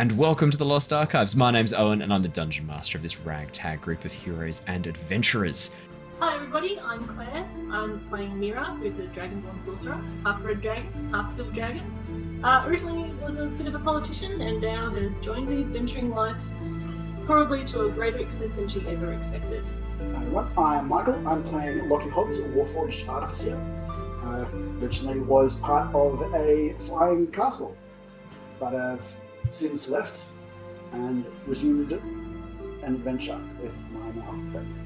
and welcome to the Lost Archives. My name's Owen, and I'm the Dungeon Master of this ragtag group of heroes and adventurers. Hi everybody, I'm Claire. I'm playing Mira, who's a Dragonborn Sorcerer, half red dragon, half silver dragon. Originally was a bit of a politician, and now has joined the adventuring life, probably to a greater extent than she ever expected. Hi everyone, I'm Michael. I'm playing Lockie, a Warforged Artificer. Originally was part of a flying castle, but I've since left and resumed an adventure with my now friends.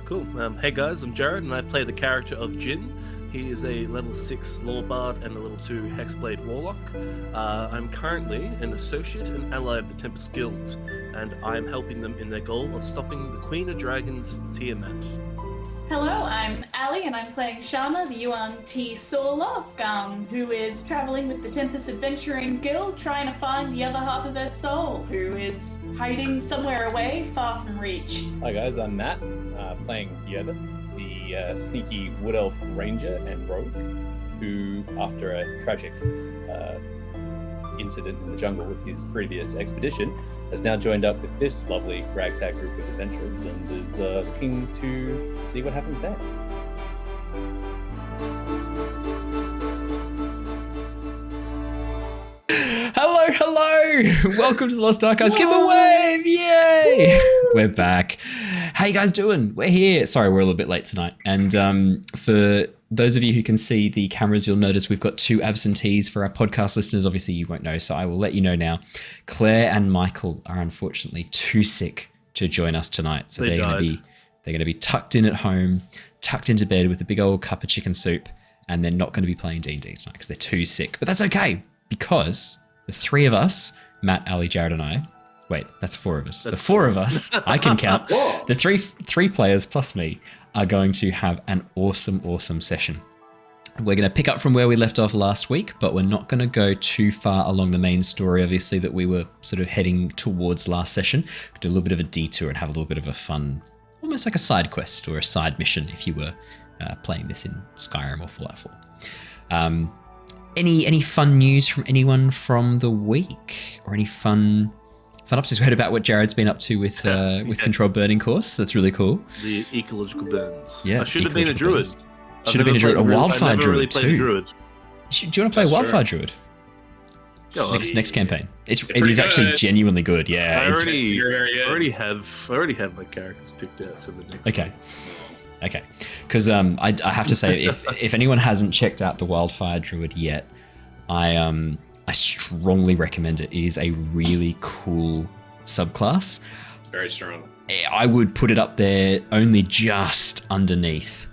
Cool. Hey guys, I'm Jared, and I play the character of Jin. He is a level 6 Lore Bard and a level 2 Hexblade Warlock. I'm currently an associate and ally of the Tempest Guild, and I am helping them in their goal of stopping the Queen of Dragons, Tiamat. Hello, I'm Ali, and I'm playing Shana, the Yuan-Ti Sorcerer, who is traveling with the Tempest Adventuring Guild, trying to find the other half of her soul, who is hiding somewhere away, far from reach. Hi guys, I'm Matt, playing Yervith, the sneaky Wood Elf Ranger and Rogue, who, after a tragic incident in the jungle with his previous expedition, has now joined up with this lovely ragtag group of adventurers and is looking to see what happens next. Hello! Welcome to the Lost Archives. Give a wave! Yay! We're back. How you guys doing? We're here. Sorry, we're a little bit late tonight. And for those of you who can see the cameras, you'll notice we've got two absentees. For our podcast listeners, obviously you won't know, so I will let you know now. Claire and Michael are unfortunately too sick to join us tonight. So they're going to be tucked in at home, tucked into bed with a big old cup of chicken soup, and they're not going to be playing D&D tonight because they're too sick. But that's okay, because the three of us, Matt, Ali, Jared, and I, wait, that's four of us. The four of us, I can count. The three players plus me are going to have an awesome session. We're going to pick up from where we left off last week, but we're not going to go too far along the main story, obviously, that we were sort of heading towards last session. We'll do a little bit of a detour and have a little bit of a fun, almost like a side quest or a side mission if you were playing this in Skyrim or Fallout 4. Any fun news from anyone from the week, or any fun ups? We heard about what Jared's been up to with Controlled Burning Course. That's really cool. The ecological burns. Yeah, I should have been a druid. Should have been a druid. A wildfire druid too. Druid. Do you want to play wildfire druid? Next campaign. It is actually good. Genuinely good. Yeah. I already have my characters picked out for the next. Okay, because I have to say, if anyone hasn't checked out the Wildfire Druid yet, I strongly recommend it. It is a really cool subclass. Very strong. I would put it up there only just underneath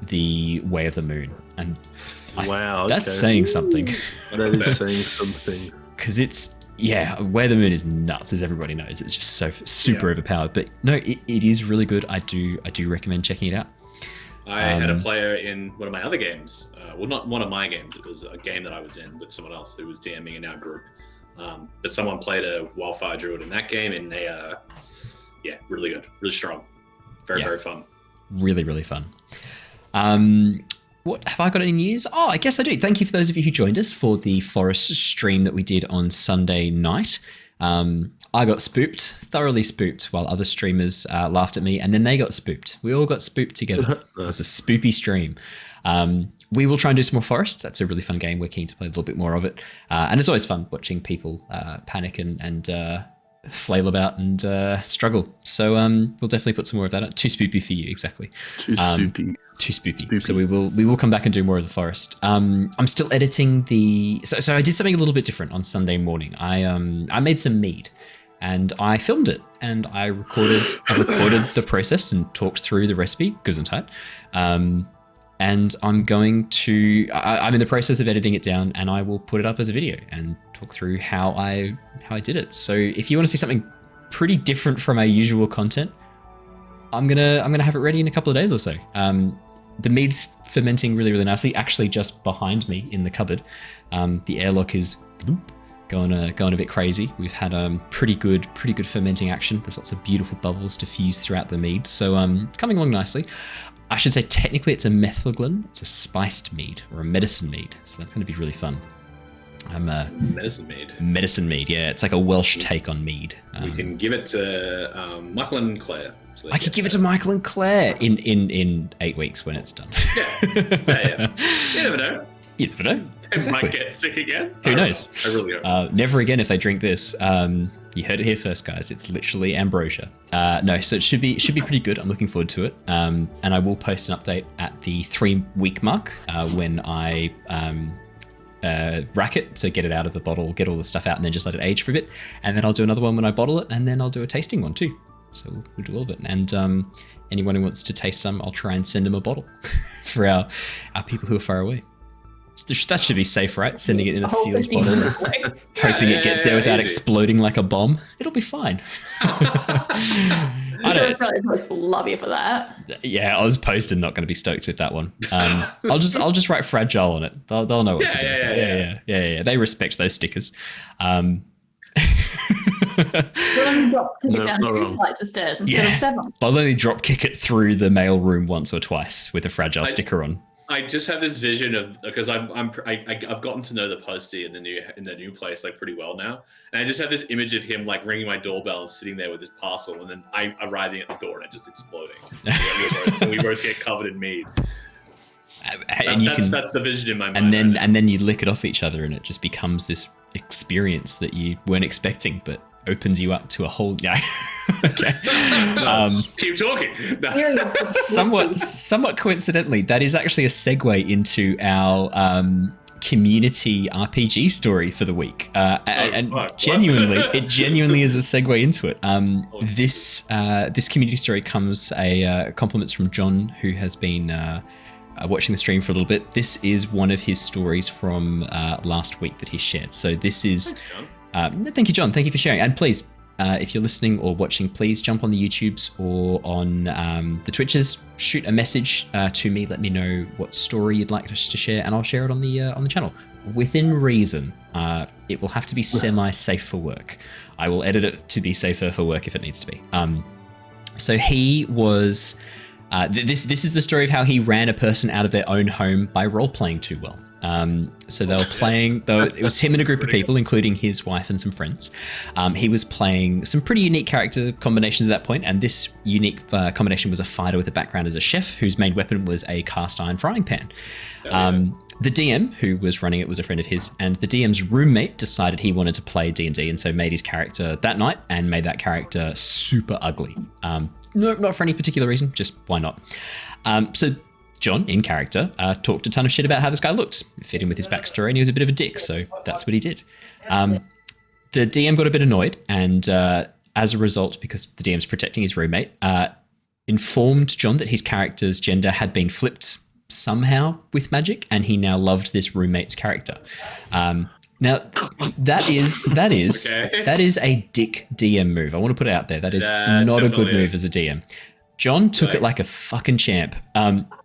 the Way of the Moon, and that's saying something. That is saying something. Because Way of the Moon is nuts, as everybody knows. It's just so super overpowered. But no, it is really good. I do recommend checking it out. I had a player in one of my other games. Well, not one of my games. It was a game that I was in with someone else who was DMing in our group. But someone played a Wildfire Druid in that game, and they, really good, really strong, very fun. Really fun. What have I got any news? Oh, I guess I do. Thank you for those of you who joined us for the forest stream that we did on Sunday night. I got thoroughly spooked, while other streamers laughed at me, and then they got spooked. We all got spooked together. It was a spoopy stream. We will try and do some more forest. That's a really fun game. We're keen to play a little bit more of it. And it's always fun watching people panic and flail about and struggle. So we'll definitely put some more of that up. Too spoopy for you, exactly. Too spoopy. So we will come back and do more of the forest. I'm still editing so I did something a little bit different on Sunday morning. I made some mead, and I filmed it, and I recorded the process and talked through the recipe, Gesundheit. And I'm I'm in the process of editing it down, and I will put it up as a video and talk through how I did it. So if you want to see something pretty different from our usual content, I'm gonna have it ready in a couple of days or so. The mead's fermenting really nicely, actually just behind me in the cupboard. The airlock is going a bit crazy. We've had pretty good fermenting action. There's lots of beautiful bubbles diffused throughout the mead, so it's coming along nicely. I should say technically it's a methylglyn. It's a spiced mead or a medicine mead, so that's going to be really fun. I'm a Medicine mead. medicine mead. Yeah, it's like a Welsh take on mead. We can give it to Michael and Claire. So I could give it to Michael and Claire in 8 weeks when it's done. Yeah. You never know. You never know. They Exactly. might get sick again. Who knows? I really hope. Never again if they drink this. You heard it here first, guys. It's literally ambrosia. No, so it should be pretty good. I'm looking forward to it. And I will post an update at the 3-week mark when I rack it to get it out of the bottle, get all the stuff out, and then just let it age for a bit. And then I'll do another one when I bottle it, and then I'll do a tasting one too. So we'll do all of it. And anyone who wants to taste some, I'll try and send them a bottle for our people who are far away. That should be safe, right? Sending it in a sealed bottle, hoping it gets there without exploding like a bomb. It'll be fine. Most will love you for that. Yeah, Oz posted not going to be stoked with that one. I'll just write fragile on it. They'll know what to do. Yeah. They respect those stickers. Drop kick it down 2 flights of stairs instead of 7. I'll only drop kick it through the mail room once or twice with a fragile sticker on. I just have this vision of, because I've gotten to know the postie in the new place like pretty well now, and I just have this image of him like ringing my doorbell and sitting there with his parcel, and then I arriving at the door and it just exploding. we both get covered in mead. That's the vision in my mind. And then you lick it off each other, and it just becomes this experience that you weren't expecting, but opens you up to a whole okay. Keep talking. Somewhat coincidentally, that is actually a segue into our community RPG story for the week, it genuinely is a segue into it. This community story comes compliments from John, who has been watching the stream for a little bit. This is one of his stories from last week that he shared. So this is. Thanks, John. Thank you, John. Thank you for sharing. And please, if you're listening or watching, please jump on the YouTubes or on the Twitches. Shoot a message to me. Let me know what story you'd like us to share, and I'll share it on the channel within reason. It will have to be semi-safe for work. I will edit it to be safer for work if it needs to be. So he was. This is the story of how he ran a person out of their own home by role-playing too well. So they were playing, though it was him and a group of people, including his wife and some friends. He was playing some pretty unique character combinations at that point, and this unique combination was a fighter with a background as a chef whose main weapon was a cast iron frying pan. The DM who was running it was a friend of his, and the DM's roommate decided he wanted to play D&D, and so made his character that night and made that character super ugly. Not for any particular reason, just why not? So John, in character, talked a ton of shit about how this guy looked. It fit in with his backstory, and he was a bit of a dick, so that's what he did. The DM got a bit annoyed, and as a result, because the DM's protecting his roommate, informed John that his character's gender had been flipped somehow with magic, and he now loved this roommate's character. Now, that is a dick DM move. I want to put it out there. That is not a good move as a DM. John took it like a fucking champ.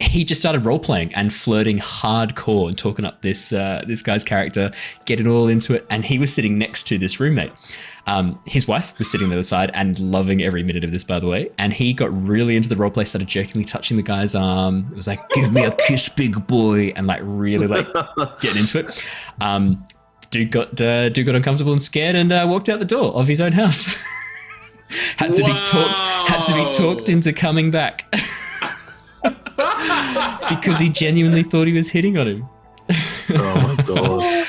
He just started role-playing and flirting hardcore and talking up this guy's character, getting all into it, and he was sitting next to this roommate. His wife was sitting on the other side and loving every minute of this, by the way, and he got really into the roleplay, started jokingly touching the guy's arm. It was like, give me a kiss, big boy, and like really like getting into it. Dude got uncomfortable and scared and walked out the door of his own house. Had to be talked into coming back because he genuinely thought he was hitting on him. Oh my god.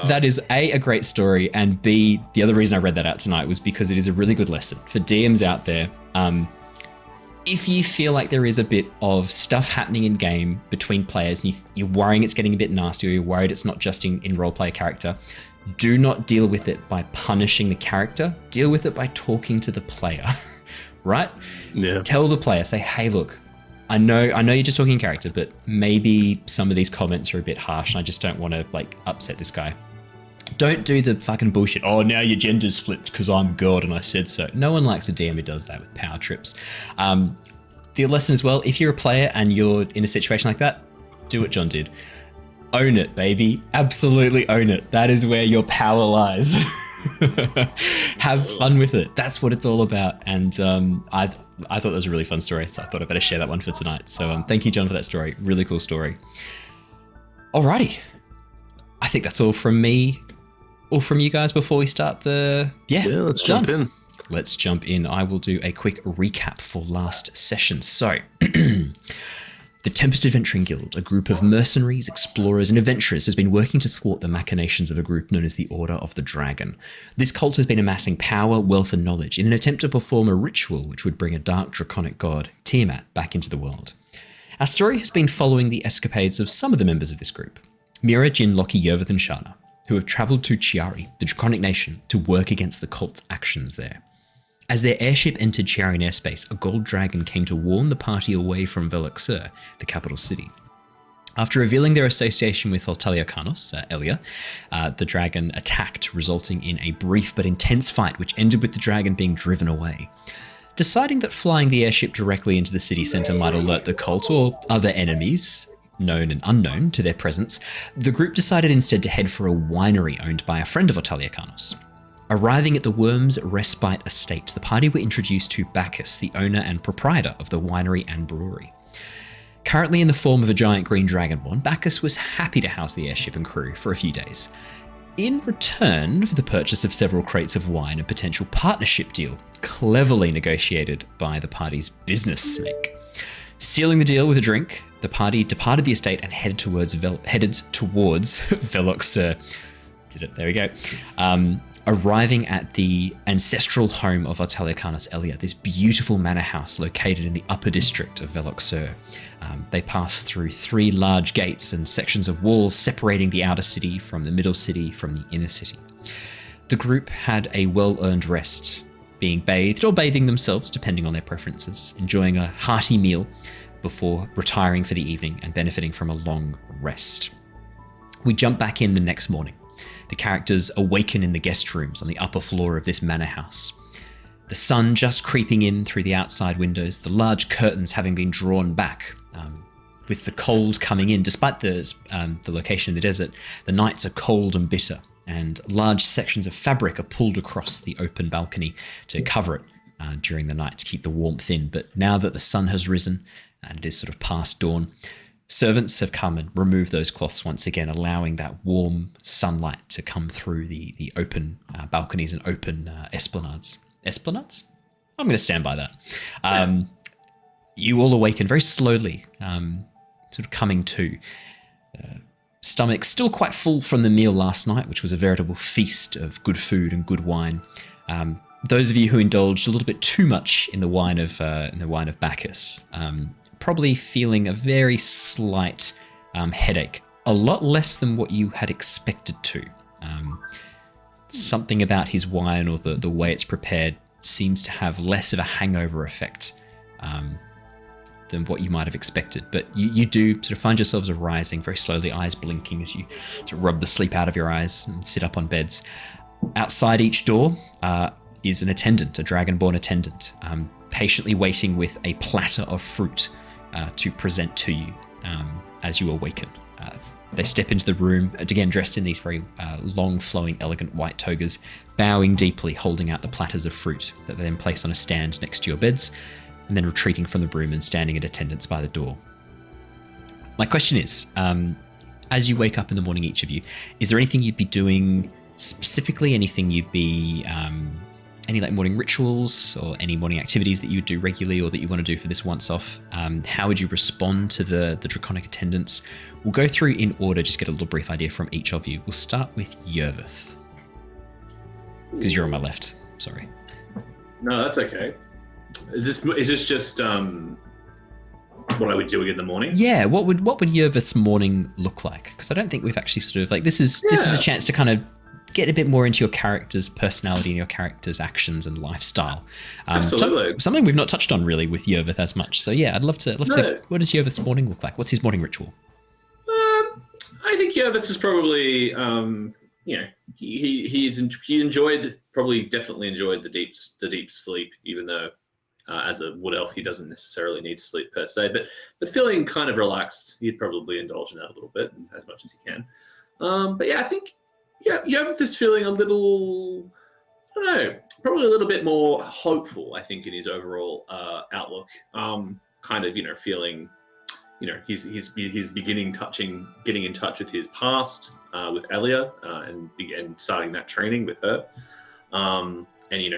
That is a great story, and B, the other reason I read that out tonight was because it is a really good lesson for DMs out there. If you feel like there is a bit of stuff happening in game between players and you're worrying it's getting a bit nasty, or you're worried it's not just in roleplay character, do not deal with it by punishing the character. Deal with it by talking to the player, right? Yeah. Tell the player, say, hey, look, I know you're just talking in character, but maybe some of these comments are a bit harsh and I just don't want to like upset this guy. Don't do the fucking bullshit. Oh, now your gender's flipped because I'm God and I said so. No one likes a DM who does that with power trips. The lesson as well, if you're a player and you're in a situation like that, do what John did. Own it, baby. Absolutely own it. That is where your power lies. Have fun with it. That's what it's all about. And I thought that was a really fun story, so I thought I'd better share that one for tonight. So thank you, John, for that story. Really cool story. Alrighty. I think that's all from me. All from you guys before we start the... Yeah, let's jump in. Let's jump in. I will do a quick recap for last session. So, the Tempest Adventuring Guild, a group of mercenaries, explorers, and adventurers, has been working to thwart the machinations of a group known as the Order of the Dragon. This cult has been amassing power, wealth, and knowledge in an attempt to perform a ritual which would bring a dark draconic god, Tiamat, back into the world. Our story has been following the escapades of some of the members of this group. Mira, Jin, Lockie, Yervith, and Shana, who have travelled to Chiari, the draconic nation, to work against the cult's actions there. As their airship entered Chiarian airspace, a gold dragon came to warn the party away from Veloxur, the capital city. After revealing their association with Altaliacanos, Elia, the dragon attacked, resulting in a brief but intense fight which ended with the dragon being driven away. Deciding that flying the airship directly into the city centre might alert the cult or other enemies, known and unknown, to their presence, the group decided instead to head for a winery owned by a friend of Altaliacanos. Arriving at the Worm's Respite Estate, the party were introduced to Bacchus, the owner and proprietor of the winery and brewery. Currently in the form of a giant green dragonborn, Bacchus was happy to house the airship and crew for a few days. In return for the purchase of several crates of wine and potential partnership deal, cleverly negotiated by the party's business snake. Sealing the deal with a drink, the party departed the estate and headed towards Veloxur. Did it? There we go. Arriving at the ancestral home of Altaliacanos Elia, this beautiful manor house located in the upper district of Veloxur. They passed through 3 large gates and sections of walls separating the outer city from the middle city from the inner city. The group had a well-earned rest, being bathed or bathing themselves, depending on their preferences, enjoying a hearty meal before retiring for the evening and benefiting from a long rest. We jump back in the next morning. The characters awaken in the guest rooms on the upper floor of this manor house. The sun just creeping in through the outside windows, the large curtains having been drawn back. With the cold coming in, despite the location in the desert, the nights are cold and bitter, and large sections of fabric are pulled across the open balcony to cover it during the night to keep the warmth in. But now that the sun has risen and it is sort of past dawn, servants have come and removed those cloths once again, allowing that warm sunlight to come through the open balconies and open esplanades. Esplanades? I'm going to stand by that. You all awaken very slowly, sort of coming to. Stomach still quite full from the meal last night, which was a veritable feast of good food and good wine. Those of you who indulged a little bit too much in the wine of Bacchus, probably feeling a very slight headache, a lot less than what you had expected to. Something about his wine or the way it's prepared seems to have less of a hangover effect than what you might have expected. But you do sort of find yourselves arising very slowly, eyes blinking as you sort of rub the sleep out of your eyes and sit up on beds. Outside each door is an attendant, a Dragonborn attendant, patiently waiting with a platter of fruit to present to you as you awaken. They step into the room, again dressed in these very long, flowing, elegant white togas, bowing deeply, holding out the platters of fruit that they then place on a stand next to your beds, and then retreating from the room and standing at attendance by the door. My question is, as you wake up in the morning, each of you, is there anything you'd be doing specifically, anything you'd be... any like morning rituals or any morning activities that you would do regularly or that you want to do for this once off? How would you respond to the draconic attendants? We'll go through in order, just get a little brief idea from each of you. We'll start with Yervith, because you're on my left. Sorry. No, that's okay. Is this just what I would do in the morning? Yeah. What would Yervith's morning look like? Because I don't think we've actually sort of like this is a chance to kind of get a bit more into your character's personality and your character's actions and lifestyle. Absolutely. Something we've not touched on really with Yervith as much. So yeah, I'd love to. What does Yervith's morning look like? What's his morning ritual? I think Yervith is probably, definitely enjoyed the deep sleep, even though as a wood elf he doesn't necessarily need to sleep per se, but feeling kind of relaxed, he'd probably indulge in that a little bit as much as he can. But yeah, I think. Yeah, Yervith is feeling a little, I don't know, probably a little bit more hopeful, I think, in his overall outlook. Kind of, feeling he's getting in touch with his past with Elia and starting that training with her, and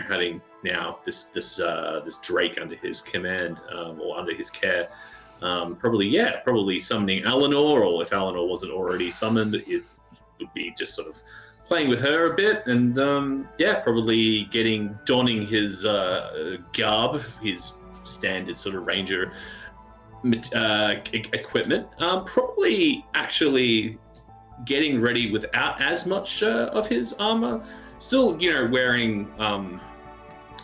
having now this Drake under his command or under his care. Probably summoning Eleanor, or if Eleanor wasn't already summoned, it would be just sort of playing with her a bit, and probably donning his garb, his standard sort of ranger equipment. Probably actually getting ready without as much of his armor. Still, wearing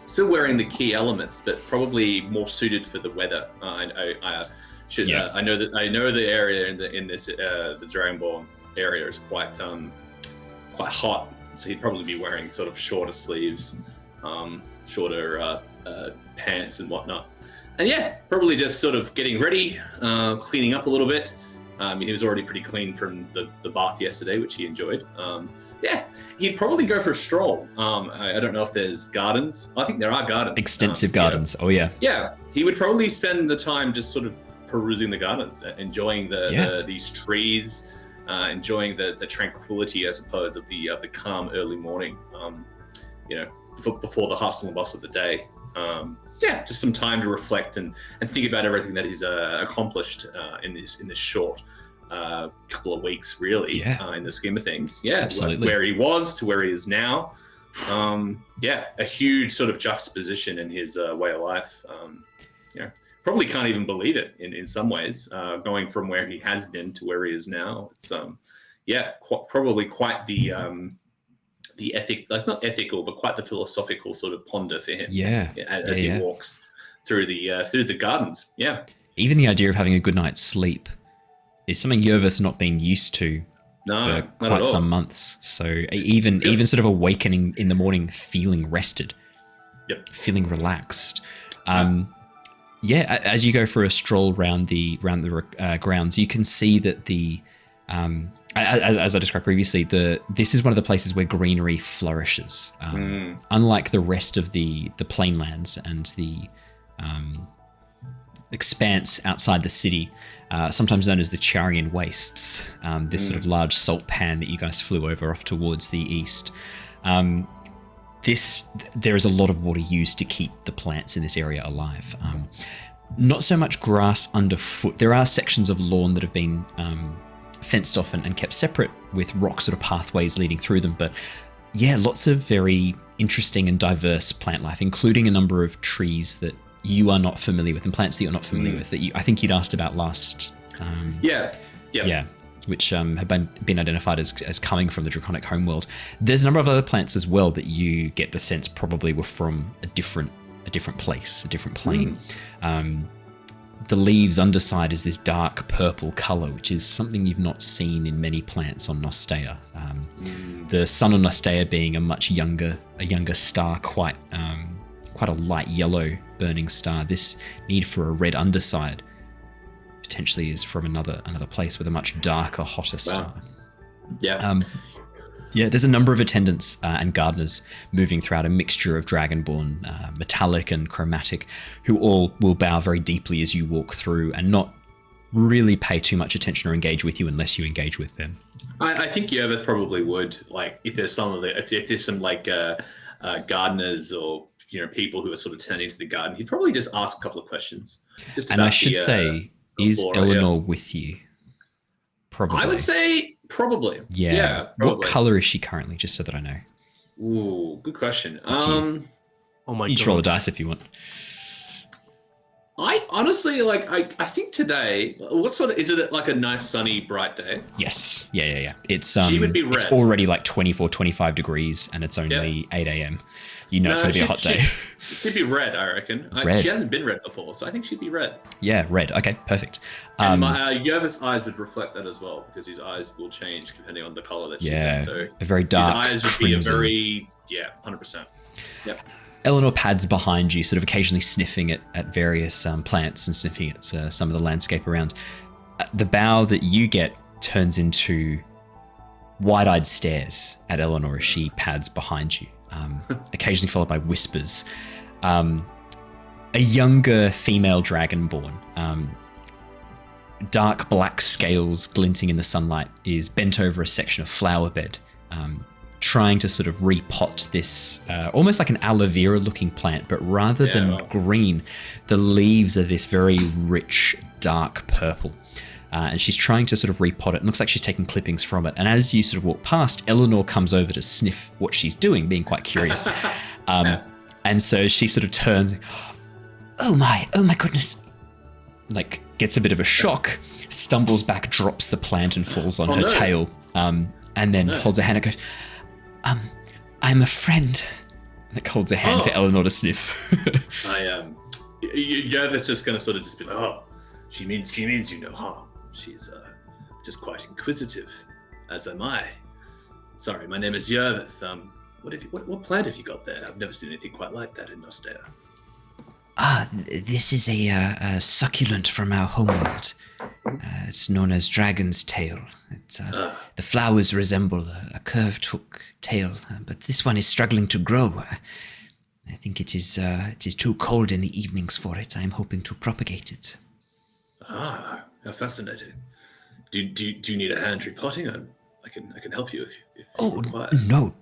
the key elements, but probably more suited for the weather. I know the area in this the Dragonborn area is quite hot, so he'd probably be wearing sort of shorter sleeves, shorter pants and whatnot. And probably just sort of getting ready, cleaning up a little bit. He was already pretty clean from the bath yesterday, which he enjoyed. He'd probably go for a stroll. I don't know if there's gardens. I think there are gardens. Extensive gardens. Oh, yeah. Yeah, he would probably spend the time just sort of perusing the gardens, enjoying these trees, enjoying the tranquility, I suppose, of the calm early morning. Before the hustle and bustle of the day. Just some time to reflect and think about everything that he's accomplished in this short couple of weeks, really, in the scheme of things. Absolutely. Like where he was to where he is now. A huge sort of juxtaposition in his way of life. Probably can't even believe it in some ways, going from where he has been to where he is now. It's probably quite the not ethical, but quite the philosophical sort of ponder for him. As he walks through the gardens. Yeah. Even the idea of having a good night's sleep is something Yervith's not been used to for quite some months. So even sort of awakening in the morning, feeling rested, feeling relaxed. As you go for a stroll around the grounds, you can see that as I described previously, this is one of the places where greenery flourishes. Unlike the rest of the plainlands and the expanse outside the city, sometimes known as the Charian Wastes, this sort of large salt pan that you guys flew over off towards the east. There is a lot of water used to keep the plants in this area alive. Not so much grass underfoot. There are sections of lawn that have been fenced off and kept separate with rock sort of pathways leading through them. But lots of very interesting and diverse plant life, including a number of trees that you are not familiar with and plants that you're not familiar with that I think you'd asked about last. Which have been identified as coming from the Draconic homeworld. There's a number of other plants as well that you get the sense probably were from a different place, a different plane. The leaves underside is this dark purple color, which is something you've not seen in many plants on Nostea. The sun on Nostea being a much younger star, quite a light yellow burning star. This need for a red underside potentially is from another place with a much darker, hotter star. There's a number of attendants and gardeners moving throughout, a mixture of Dragonborn, metallic and chromatic, who all will bow very deeply as you walk through and not really pay too much attention or engage with you unless you engage with them. I think Yervith probably would, like, if there's some gardeners or people who are sort of tending to the garden, he'd probably just ask a couple of questions. And I should say, is Eleanor with you? Probably. I would say probably. Yeah. Probably. What color is she currently, just so that I know? Ooh, good question. Oh my god. You just roll the dice if you want. I honestly, I think today, what sort of, is it like a nice sunny bright day? Yes. Yeah. It's she would be red. It's already like 24, 25 degrees and it's only 8 a.m. You know it's going to be a hot day. She'd be red, I reckon. Red. She hasn't been red before, so I think she'd be red. Yeah, red. Okay, perfect. And Yervith's eyes would reflect that as well, because his eyes will change depending on the color that she's in. So a very dark his eyes would crimson. be a very, 100%. Yep. Eleanor pads behind you, sort of occasionally sniffing at various plants and sniffing at some of the landscape around. The bow that you get turns into wide-eyed stares at Eleanor as she pads behind you, occasionally followed by whispers. A younger female dragonborn, dark black scales glinting in the sunlight, is bent over a section of flower bed, trying to sort of repot this almost like an aloe vera looking plant, but rather than green, the leaves are this very rich, dark purple. And she's trying to sort of repot it. It looks like she's taking clippings from it. And as you sort of walk past, Eleanor comes over to sniff what she's doing, being quite curious. And so she sort of turns, oh my goodness. Like, gets a bit of a shock, stumbles back, drops the plant and falls on her tail. And then holds her hand and goes, I'm a friend. Like, holds her hand for Eleanor to sniff. Yervith's just going to sort of just be like, oh, she means you no harm. She's just quite inquisitive, as am I. Sorry, my name is Yervith. What plant have you got there? I've never seen anything quite like that in Nostea. This is a succulent from our homeworld. It's known as Dragon's Tail. The flowers resemble a curved hook tail, but this one is struggling to grow. I think it is too cold in the evenings for it. I'm hoping to propagate it. Ah, how fascinating. Do you need a hand repotting? I can help you if you require.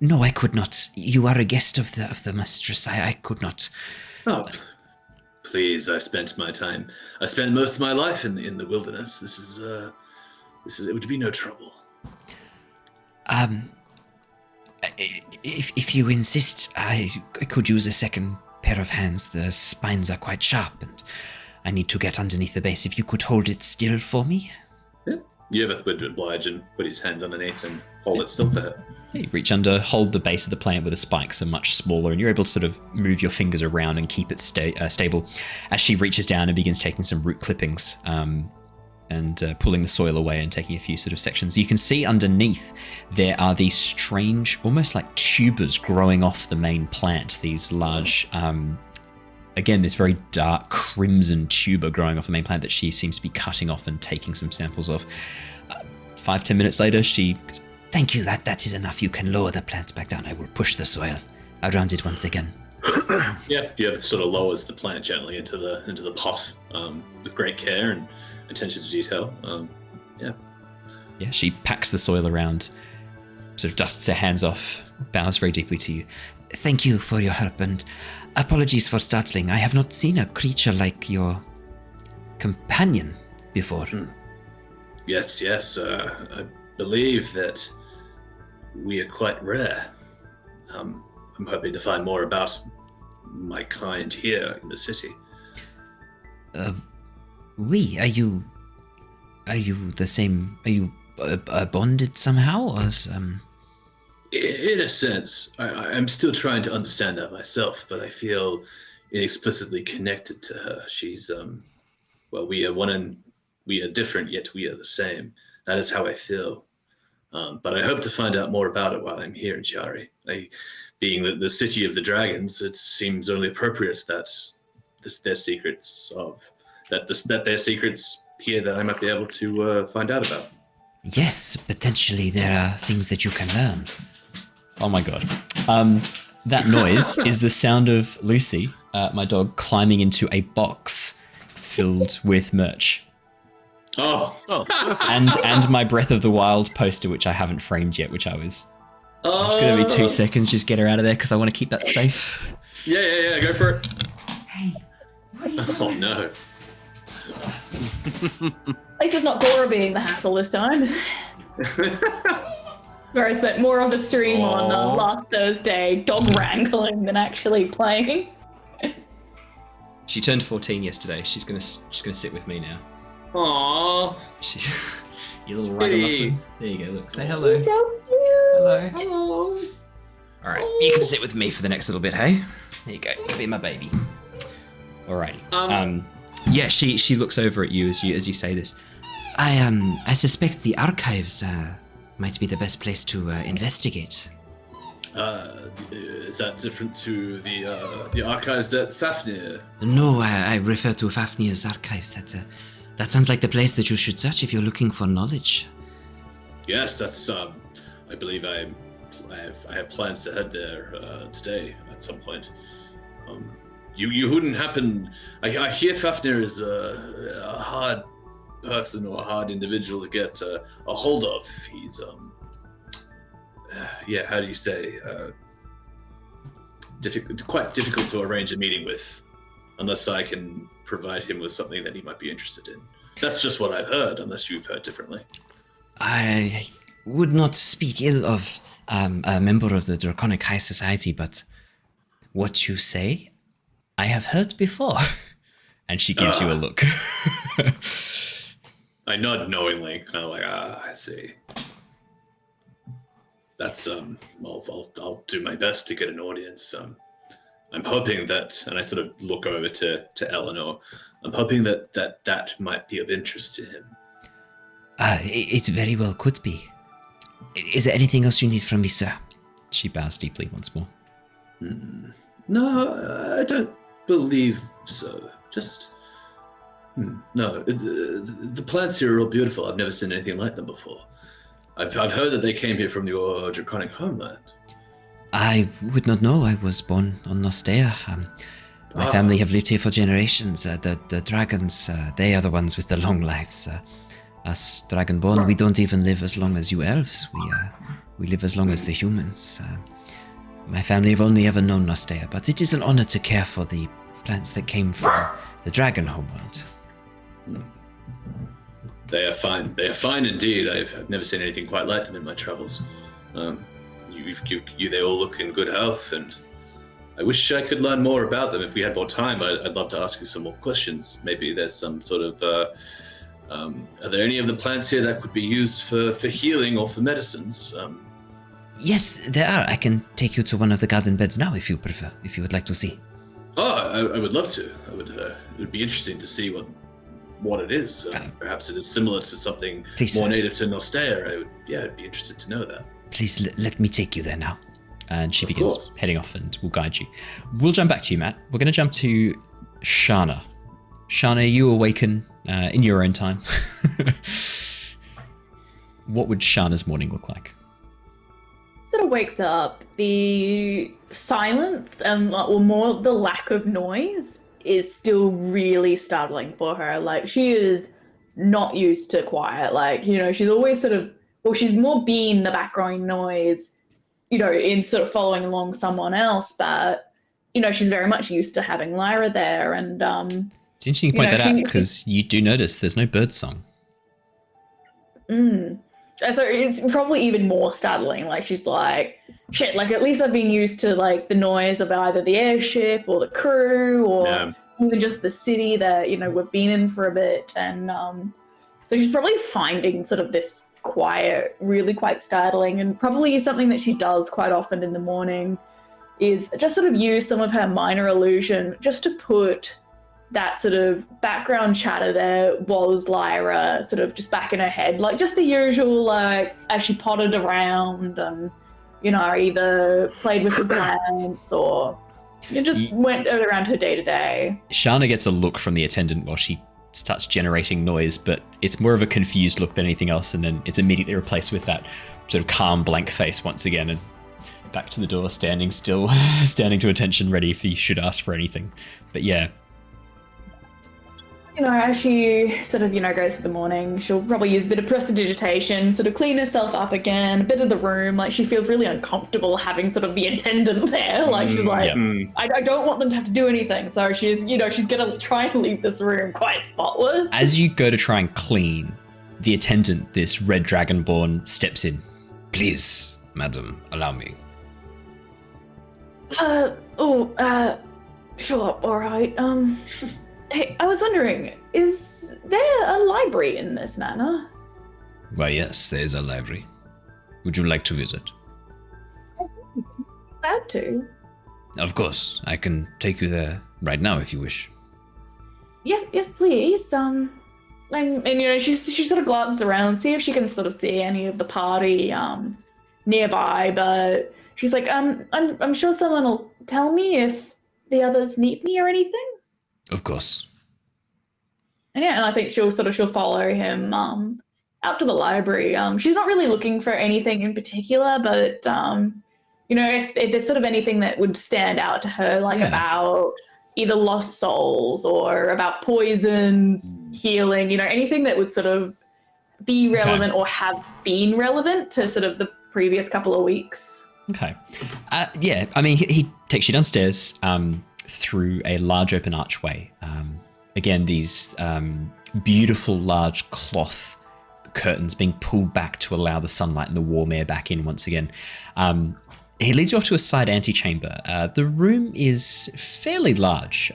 No, I could not. You are a guest of the mistress. I could not. Oh, please! I spent most of my life in the wilderness. This is it would be no trouble. If you insist, I could use a second pair of hands. The spines are quite sharp, and I need to get underneath the base. If you could hold it still for me. Yeah. Yervith would oblige and put his hands underneath and hold it still for her. You reach under, hold the base of the plant where the spikes are much smaller, and you're able to sort of move your fingers around and keep it stable as she reaches down and begins taking some root clippings and pulling the soil away and taking a few sort of sections. You can see underneath there are these strange, almost like tubers growing off the main plant, these large... Again, this very dark crimson tuber growing off the main plant that she seems to be cutting off and taking some samples of. 5-10 minutes later, she goes, thank you, that is enough. You can lower the plants back down. I will push the soil around it once again. Yeah, Yervith sort of lowers the plant gently into the pot with great care and attention to detail. Yeah, she packs the soil around, sort of dusts her hands off, bows very deeply to you. Thank you for your help, and apologies for startling. I have not seen a creature like your companion before. Yes. I believe that we are quite rare. I'm hoping to find more about my kind here in the city. Are you the same? Are you bonded somehow, or In a sense, I'm still trying to understand that myself, but I feel inexplicably connected to her. She's, we are different, yet we are the same. That is how I feel. But I hope to find out more about it while I'm here in Shari. Being the city of the dragons, it seems only appropriate that their secrets here that I might be able to find out about. Yes, potentially there are things that you can learn. Oh my god. That noise is the sound of Lucy, my dog, climbing into a box filled with merch. Oh. And my Breath of the Wild poster, which I haven't framed yet, which I was... It's going to be 2 seconds, just get her out of there, because I want to keep that safe. Yeah, go for it. Hey, what are you doing? Oh no. At least it's not Gora being the hassle this time. That's where I spent more of the stream on last Thursday dog wrangling than actually playing. She turned 14 yesterday. She's gonna sit with me now. Aww. She's you little ragamuffin. There you go. Look, say hello. He's so cute. Hello. All right, you can sit with me for the next little bit, hey? There you go. You'll be my baby. Alrighty. Yeah, she looks over at you as you say this. I suspect the archives might be the best place to investigate. Is that different to the archives at Fafnir? No, I refer to Fafnir's archives. That sounds like the place that you should search if you're looking for knowledge. Yes, that's. I believe I have plans to head there today at some point. You wouldn't happen. I hear Fafnir is a person or a hard individual to get a hold of. He's how do you say, quite difficult to arrange a meeting with, unless I can provide him with something that he might be interested in. That's just what I've heard, unless you've heard differently. I would not speak ill of a member of the Draconic High Society, but what you say, I have heard before. And she gives you a look. I nod knowingly, kind of like, I see. That's I'll do my best to get an audience. I'm hoping that, and I sort of look over to Eleanor. I'm hoping that might be of interest to him. It very well could be. Is there anything else you need from me, sir? She bows deeply once more. No, I don't believe so. Just no. The plants here are all beautiful. I've never seen anything like them before. I've heard that they came here from your draconic homeland. I would not know. I was born on Nostea. My family have lived here for generations. The dragons, they are the ones with the long lives. Us Dragonborn, we don't even live as long as you elves. We live as long as the humans. My family have only ever known Nostea, but it is an honor to care for the plants that came from the dragon homeworld. They are fine. They are fine indeed. I've never seen anything quite like them in my travels. They all look in good health, and I wish I could learn more about them. If we had more time, I'd love to ask you some more questions. Maybe there's some sort of... are there any of the plants here that could be used for healing or for medicines? Yes, there are. I can take you to one of the garden beds now if you prefer, if you would like to see. Oh, I would love to. It would be interesting to see what it is. Perhaps it is similar to something more native to Nostea. I'd be interested to know that. Please let me take you there now. And she begins heading off and will guide you. We'll jump back to you, Matt. We're going to jump to Shana. Shana, you awaken in your own time. What would Shana's morning look like? Sort of wakes up. The silence or more the lack of noise is still really startling for her. Like, she is not used to quiet. Like, she's always she's more been the background noise, in sort of following along someone else, but, she's very much used to having Lyra there. And it's interesting you point that out, because you do notice there's no bird song. So it's probably even more startling. Like, she's like, shit, like, at least I've been used to, like, the noise of either the airship or the crew or even just the city that, we've been in for a bit. And so she's probably finding sort of this quiet really quite startling, and probably something that she does quite often in the morning is just sort of use some of her minor illusion just to put that sort of background chatter there was Lyra sort of just back in her head, like just the usual, like, as she pottered around and, either played with the plants or just went around her day to day. Shana gets a look from the attendant while she starts generating noise, but it's more of a confused look than anything else, and then it's immediately replaced with that sort of calm, blank face once again, and back to the door, standing still, standing to attention, ready if you should ask for anything. But yeah. As she sort of, goes to the morning, she'll probably use a bit of prestidigitation, sort of clean herself up again, a bit of the room. Like, she feels really uncomfortable having sort of the attendant there. Like, she's like, I don't want them to have to do anything. So she's, she's going to try and leave this room quite spotless. As you go to try and clean, the attendant, this red dragonborn, steps in. Please, madam, allow me. Sure, all right. Hey, I was wondering, is there a library in this manor? Why, yes, there is a library. Would you like to visit? Glad to. Of course, I can take you there right now if you wish. Yes, please. And she sort of glances around, see if she can sort of see any of the party nearby. But she's like, I'm sure someone will tell me if the others need me or anything. If course. And I think she'll follow him out to the library. She's not really looking for anything in particular, but if there's sort of anything that would stand out to her, like about either lost souls or about poisons, healing, anything that would sort of be relevant or have been relevant to sort of the previous couple of weeks. Okay. Yeah, I mean, he takes you downstairs through a large open archway. Again, these beautiful large cloth curtains being pulled back to allow the sunlight and the warm air back in once again. He leads you off to a side antechamber. The room is fairly large,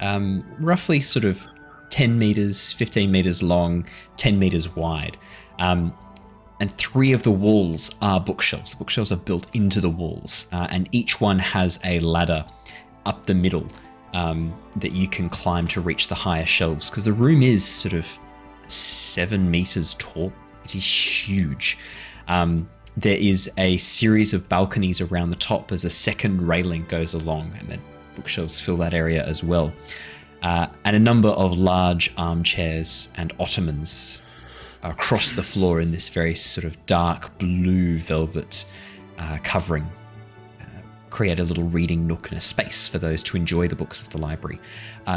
roughly sort of 10 meters, 15 meters long, 10 meters wide. And 3 of the walls are bookshelves. The bookshelves are built into the walls, and each one has a ladder up the middle that you can climb to reach the higher shelves, because the room is sort of 7 meters tall. It is huge. There is a series of balconies around the top as a second railing goes along, and then bookshelves fill that area as well. And a number of large armchairs and ottomans across the floor in this very sort of dark blue velvet covering create a little reading nook and a space for those to enjoy the books of the library.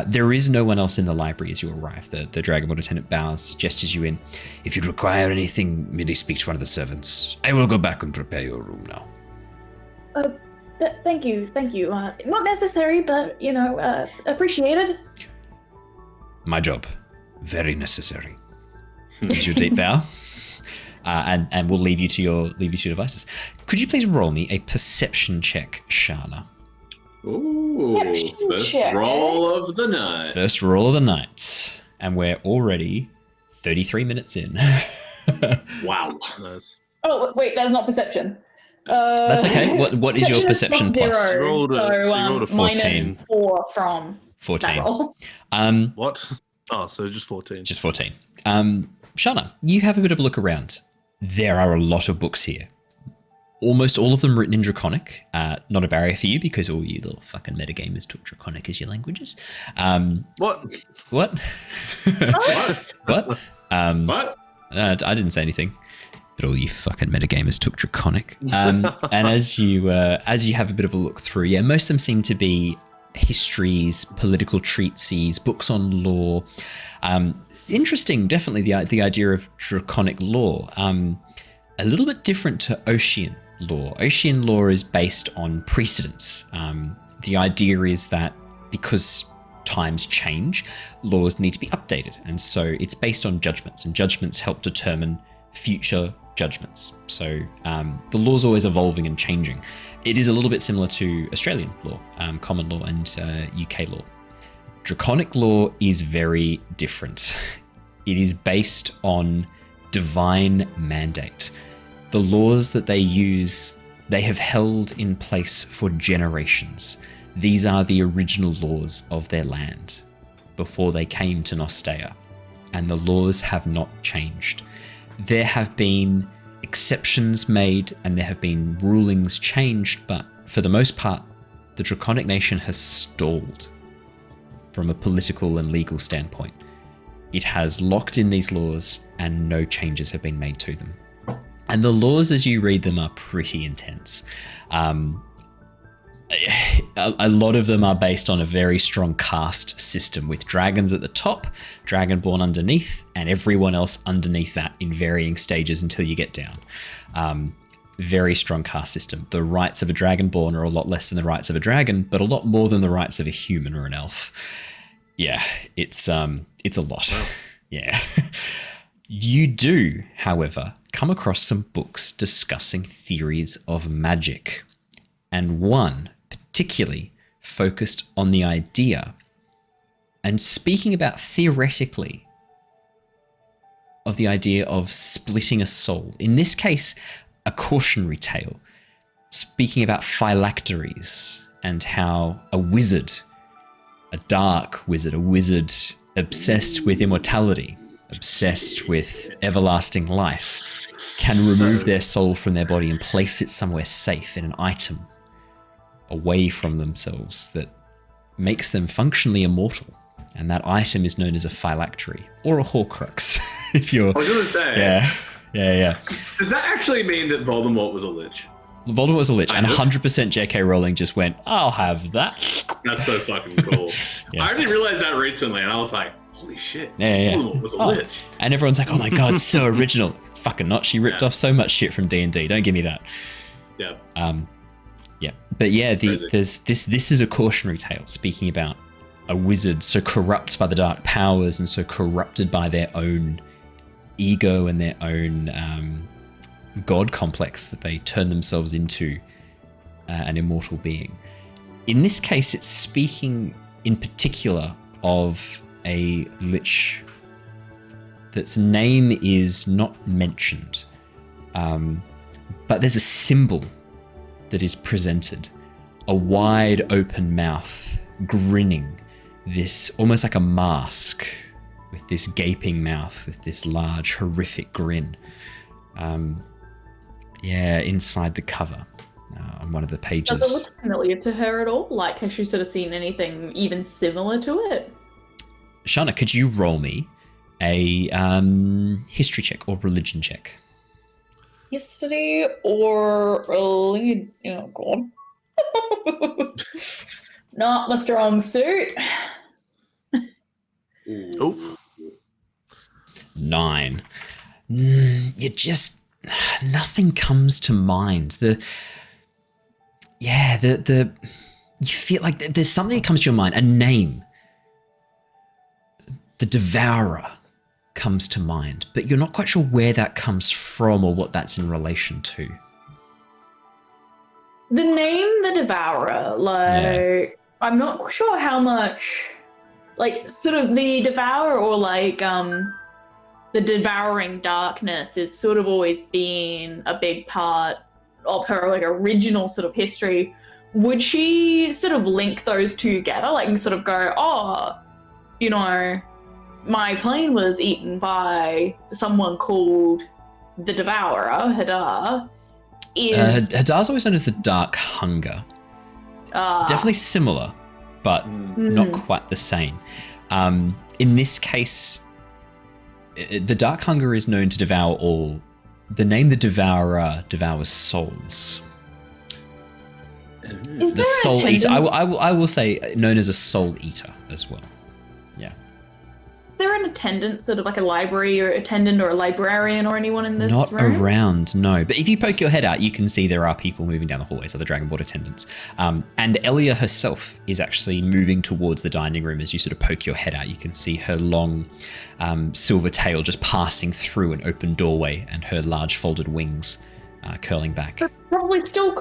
There is no one else in the library as you arrive. The Dragonborn attendant bows, gestures you in. If you require anything, merely speak to one of the servants. I will go back and prepare your room now. Thank you. Not necessary, but, appreciated. My job. Very necessary. Is your deep bow. And we'll leave you to your devices. Could you please roll me a perception check, Shana? Ooh, first roll of the night. First roll of the night. And we're already 33 minutes in. Wow. Nice. Oh, wait, that's not perception. That's okay. What is your perception plus? You rolled a 14. Minus 4 from 14. that roll. What? Oh, so just 14. Just 14. Shana, you have a bit of a look around. There are a lot of books here. Almost all of them written in Draconic. Not a barrier for you because all you little fucking metagamers took Draconic as your languages. What? What? What? What? What? I didn't say anything. But all you fucking metagamers took Draconic. And as you have a bit of a look through, yeah, most of them seem to be histories, political treatises, books on law. Interesting, definitely the idea of Draconic law. A little bit different to Ocean law. Ocean law is based on precedents. The idea is that because times change, laws need to be updated. And so it's based on judgments, and judgments help determine future judgments. So the law's always evolving and changing. It is a little bit similar to Australian law, common law, and UK law. Draconic law is very different. It is based on divine mandate. The laws that they use, they have held in place for generations. These are the original laws of their land before they came to Nostea, and the laws have not changed. There have been exceptions made and there have been rulings changed, but for the most part, the Draconic Nation has stalled from a political and legal standpoint. It has locked in these laws and no changes have been made to them. And the laws as you read them are pretty intense. A lot of them are based on a very strong caste system with dragons at the top, Dragonborn underneath, and everyone else underneath that in varying stages until you get down. Very strong caste system. The rights of a Dragonborn are a lot less than the rights of a dragon, but a lot more than the rights of a human or an elf. Yeah, it's a lot. Wow. Yeah. You do, however, come across some books discussing theories of magic, and one particularly focused on the idea and speaking about theoretically of the idea of splitting a soul. In this case, a cautionary tale, speaking about phylacteries and how a wizard, a dark wizard, a wizard obsessed with immortality, obsessed with everlasting life, can remove their soul from their body and place it somewhere safe in an item away from themselves that makes them functionally immortal. And that item is known as a phylactery or a Horcrux. If you're, I was going to say. Yeah. Does that actually mean that Voldemort was a lich? Voldemort was a lich, and 100% J.K. Rowling just went, I'll have that. That's so fucking cool. Yeah. I only realized that recently, and I was like, holy shit. Yeah. Voldemort was a lich. And everyone's like, oh my god, so original. Fucking not. She ripped off so much shit from D&D. Don't give me that. Yeah. Yeah. But yeah, this is a cautionary tale speaking about a wizard so corrupt by the dark powers and so corrupted by their own ego and their own god complex that they turn themselves into an immortal being. In this case, it's speaking in particular of a lich that's name is not mentioned, but there's a symbol that is presented, a wide open mouth grinning, this almost like a mask with this gaping mouth with this large horrific grin. Inside the cover on one of the pages. Does it look familiar to her at all? Like, has she sort of seen anything even similar to it? Shana, could you roll me a history check or religion check? History or religion? Oh, God. Not my strong suit. Oh. 9. You just... Nothing comes to mind. You feel like there's something that comes to your mind. A name. The Devourer comes to mind, but you're not quite sure where that comes from or what that's in relation to. The name The Devourer, I'm not sure how much, sort of the Devourer or the devouring darkness is sort of always been a big part of her original sort of history. Would she sort of link those two together, and sort of go, my plane was eaten by someone called the Devourer, Hadar. Hadar's always known as the Dark Hunger. Definitely similar, but not quite the same. In this case, the Dark Hunger is known to devour all. The name the Devourer devours souls. The Soul Eater. I will say known as a Soul Eater as well. Yeah. Is there an attendant, sort of like a library or attendant or a librarian or anyone in this Not room? around, no. But if you poke your head out, you can see there are people moving down the hallways, other Dragonborn attendants. And Elia herself is actually moving towards the dining room. As you sort of poke your head out, you can see her long silver tail just passing through an open doorway and her large folded wings curling back. They're probably still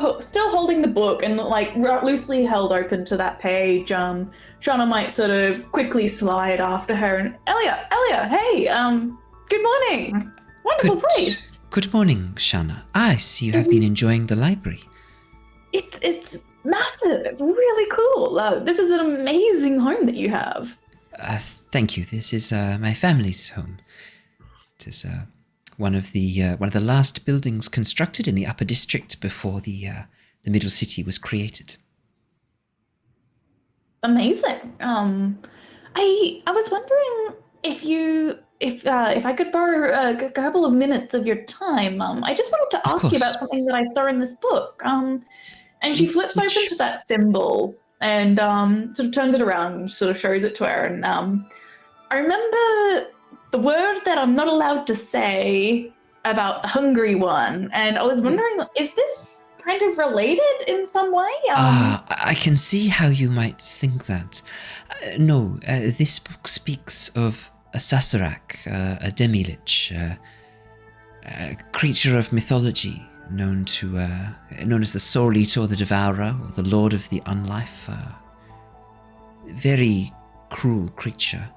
holding the book and loosely held open to that page. Shana might sort of quickly slide after her and Elia, hey, good morning. Wonderful place. Good morning, Shana. I see you have been enjoying the library. It's massive. It's really cool. This is an amazing home that you have. Thank you. This is my family's home. It is one of the last buildings constructed in the Upper District before the Middle City was created. Amazing. I was wondering if I could borrow a couple of minutes of your time. I just wanted to ask you about something that I saw in this book. And she flips open to that symbol and sort of turns it around and sort of shows it to her. And I remember the word that I'm not allowed to say about the hungry one. And I was wondering, is this kind of related in some way? I can see how you might think that. No, this book speaks of a Saserac, a demi-lich, a creature of mythology known as the Soul Eater or the Devourer or the Lord of the Unlife. Very cruel creature.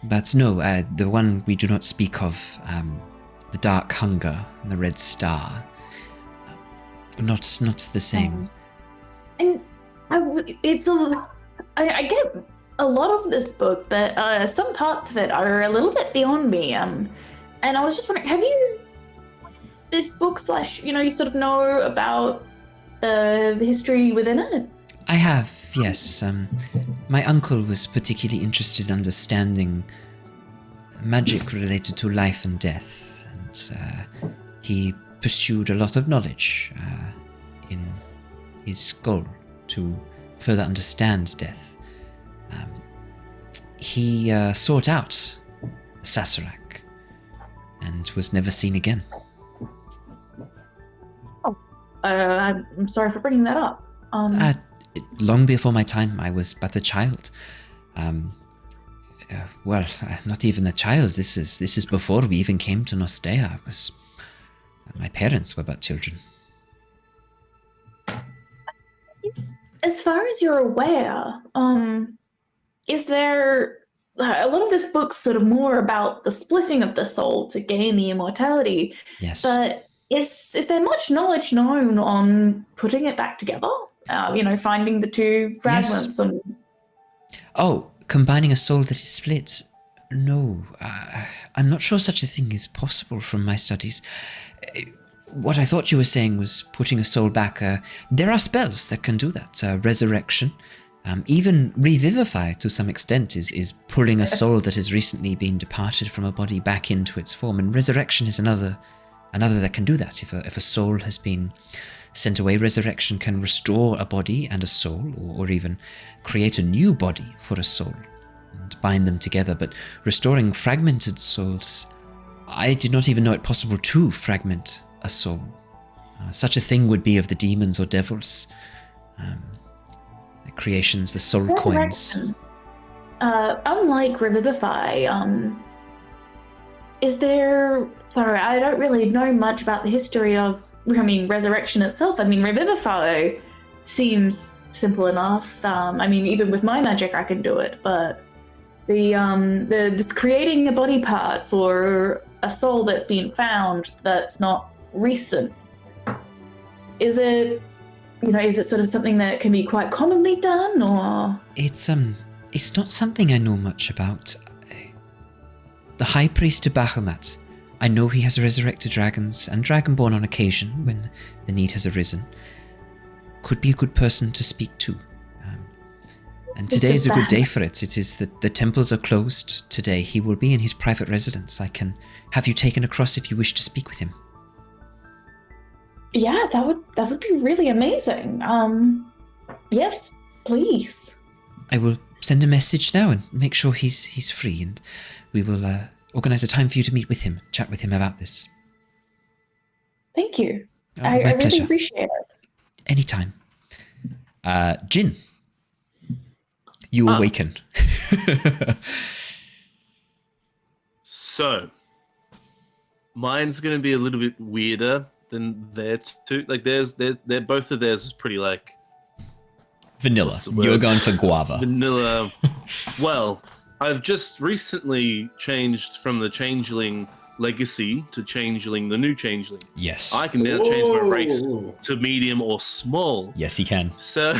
But no, the one we do not speak of, the Dark Hunger and the Red Star, not the same. And I get a lot of this book, but some parts of it are a little bit beyond me. And I was just wondering, have you this book / you sort of know about the history within it? I have, yes. My uncle was particularly interested in understanding magic related to life and death, and he pursued a lot of knowledge in his goal to further understand death. He sought out Saserac and was never seen again. I'm sorry for bringing that up. Long before my time, I was but a child. Well, not even a child. This is before we even came to Nostea. My parents were but children. As far as you're aware, is there a lot of this book's sort of more about the splitting of the soul to gain the immortality? Yes. But is there much knowledge known on putting it back together? Finding the two fragments. Yes. Oh, combining a soul that is split? No, I'm not sure such a thing is possible from my studies. What I thought you were saying was putting a soul back. There are spells that can do that. Resurrection, even revivify to some extent is pulling a soul that has recently been departed from a body back into its form. And resurrection is another that can do that. If a soul has been sent away, resurrection can restore a body and a soul, or even create a new body for a soul and bind them together. But restoring fragmented souls, I did not even know it possible to fragment a soul. Such a thing would be of the demons or devils. The creations, the soul coins. Unlike Revivify, is there... Sorry, I don't really know much about the history of, resurrection itself. Revivify seems simple enough. Even with my magic I can do it, but this creating a body part for a soul that's been found that's not recent, is it sort of something that can be quite commonly done, or? It's not something I know much about. The High Priest of Bahamut, I know he has resurrected dragons and Dragonborn on occasion when the need has arisen. Could be a good person to speak to. And today is a good day for it. It is that the temples are closed today. He will be in his private residence. I can have you taken across if you wish to speak with him. Yeah, that would be really amazing. Yes, please. I will send a message now and make sure he's free, and we will organize a time for you to meet with him, chat with him about this. Thank you. Oh, I really pleasure. appreciate it. Anytime. Jin, you awaken. So, mine's going to be a little bit weirder than theirs too. Like they're both of theirs is pretty like Vanilla. You were going for guava. Vanilla. Well, I've just recently changed from the Changeling Legacy to Changeling, the new Changeling. Yes. I can now change my race to medium or small. Yes, he can. So,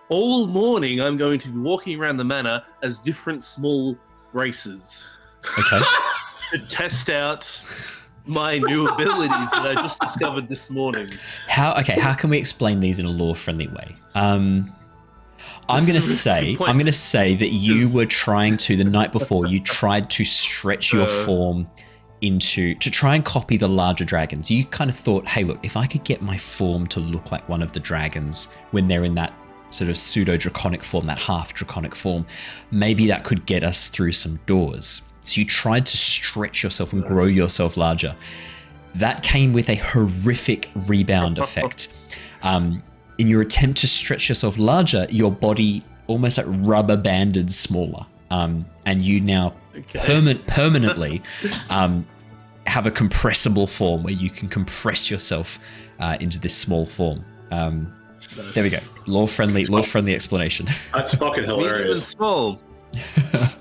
all morning I'm going to be walking around the manor as different small races. Okay. To test out my new abilities that I just discovered this morning. How can we explain these in a lore-friendly way? I'm going to say that you were trying to, the night before, you tried to stretch your form to try and copy the larger dragons. You kind of thought, hey, look, if I could get my form to look like one of the dragons when they're in that sort of pseudo-draconic form, that half-draconic form, maybe that could get us through some doors. So you tried to stretch yourself and grow yourself larger. That came with a horrific rebound effect. In your attempt to stretch yourself larger, your body almost like rubber banded smaller. And you now permanently have a compressible form where you can compress yourself into this small form. There we go. Lore-friendly explanation. That's fucking Medium and hilarious. small.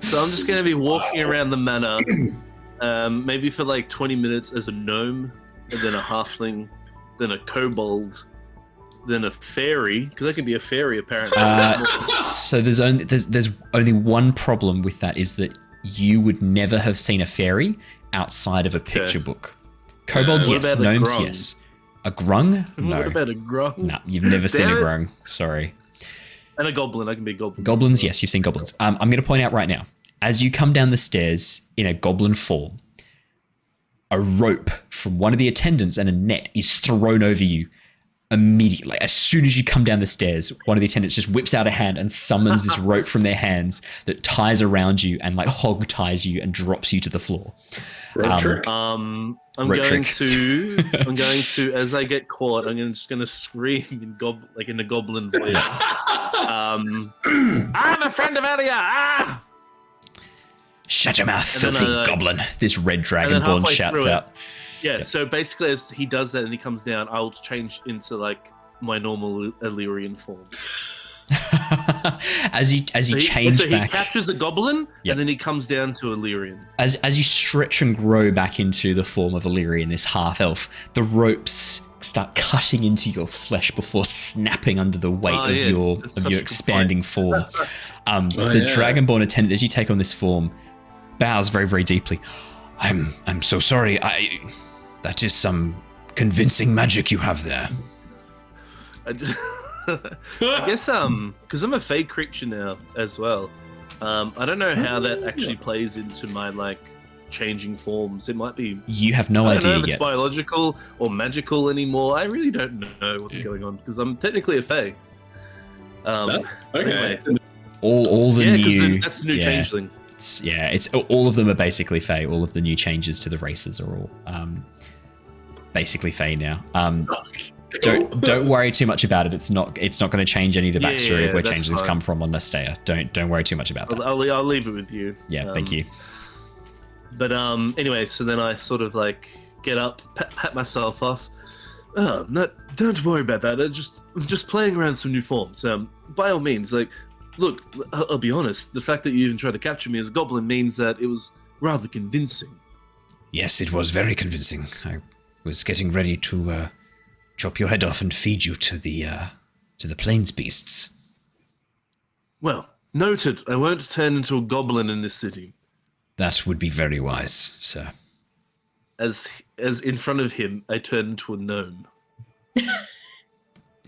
So I'm just going to be walking around the manor, maybe for like 20 minutes as a gnome, and then a halfling, then a kobold, then a fairy, because I can be a fairy apparently. So there's only one problem with that, is that you would never have seen a fairy outside of a picture book. Kobolds, What yes. about a Gnomes, grung? yes. A grung? No. What about a grung? No, you've never seen a Damn it. grung. Sorry. And a goblin. I can be a goblin. Goblins, yes, you've seen goblins. I'm going to point out right now, as you come down the stairs in a goblin form, a rope from one of the attendants and a net is thrown over you immediately. Like, as soon as you come down the stairs, one of the attendants just whips out a hand and summons this rope from their hands that ties around you and like hog ties you and drops you to the floor. I'm going to, as I get caught, I'm just going to scream in a goblin voice. I'm a friend of Elia! Ah! Shut your mouth, filthy goblin. This red dragonborn shouts out. Yeah, so basically as he does that and he comes down, I'll change into like my normal Illyrian form. as you change back, he captures a goblin and then he comes down to Illyrian. As you stretch and grow back into the form of Illyrian, this half elf, the ropes start cutting into your flesh before snapping under the weight of your expanding form. The dragonborn attendant, as you take on this form, bows very, very deeply. I'm so sorry. That is some convincing magic you have there. I guess because I'm a fey creature now as well. I don't know how that actually plays into my like changing forms. It might be. You have no idea I don't know if yet. It's biological or magical anymore. I really don't know what's going on because I'm technically a fey. Okay. Anyway. All the new. That's the new changeling. It's all of them are basically fey. All of the new changes to the races are all basically fey now. Don't worry too much about it. It's not going to change any of the backstory of where changelings come from on Nostea. Don't worry too much about that. I'll leave it with you. Yeah, thank you. But anyway, so then I sort of like get up, pat myself off. Don't worry about that. I'm just playing around some new forms. By all means, like, look, I'll be honest. The fact that you even tried to capture me as a goblin means that it was rather convincing. Yes, it was very convincing. I was getting ready to chop your head off and feed you to the plains beasts. Well, noted. I won't turn into a goblin in this city. That would be very wise, sir. As in front of him, I turn into a gnome.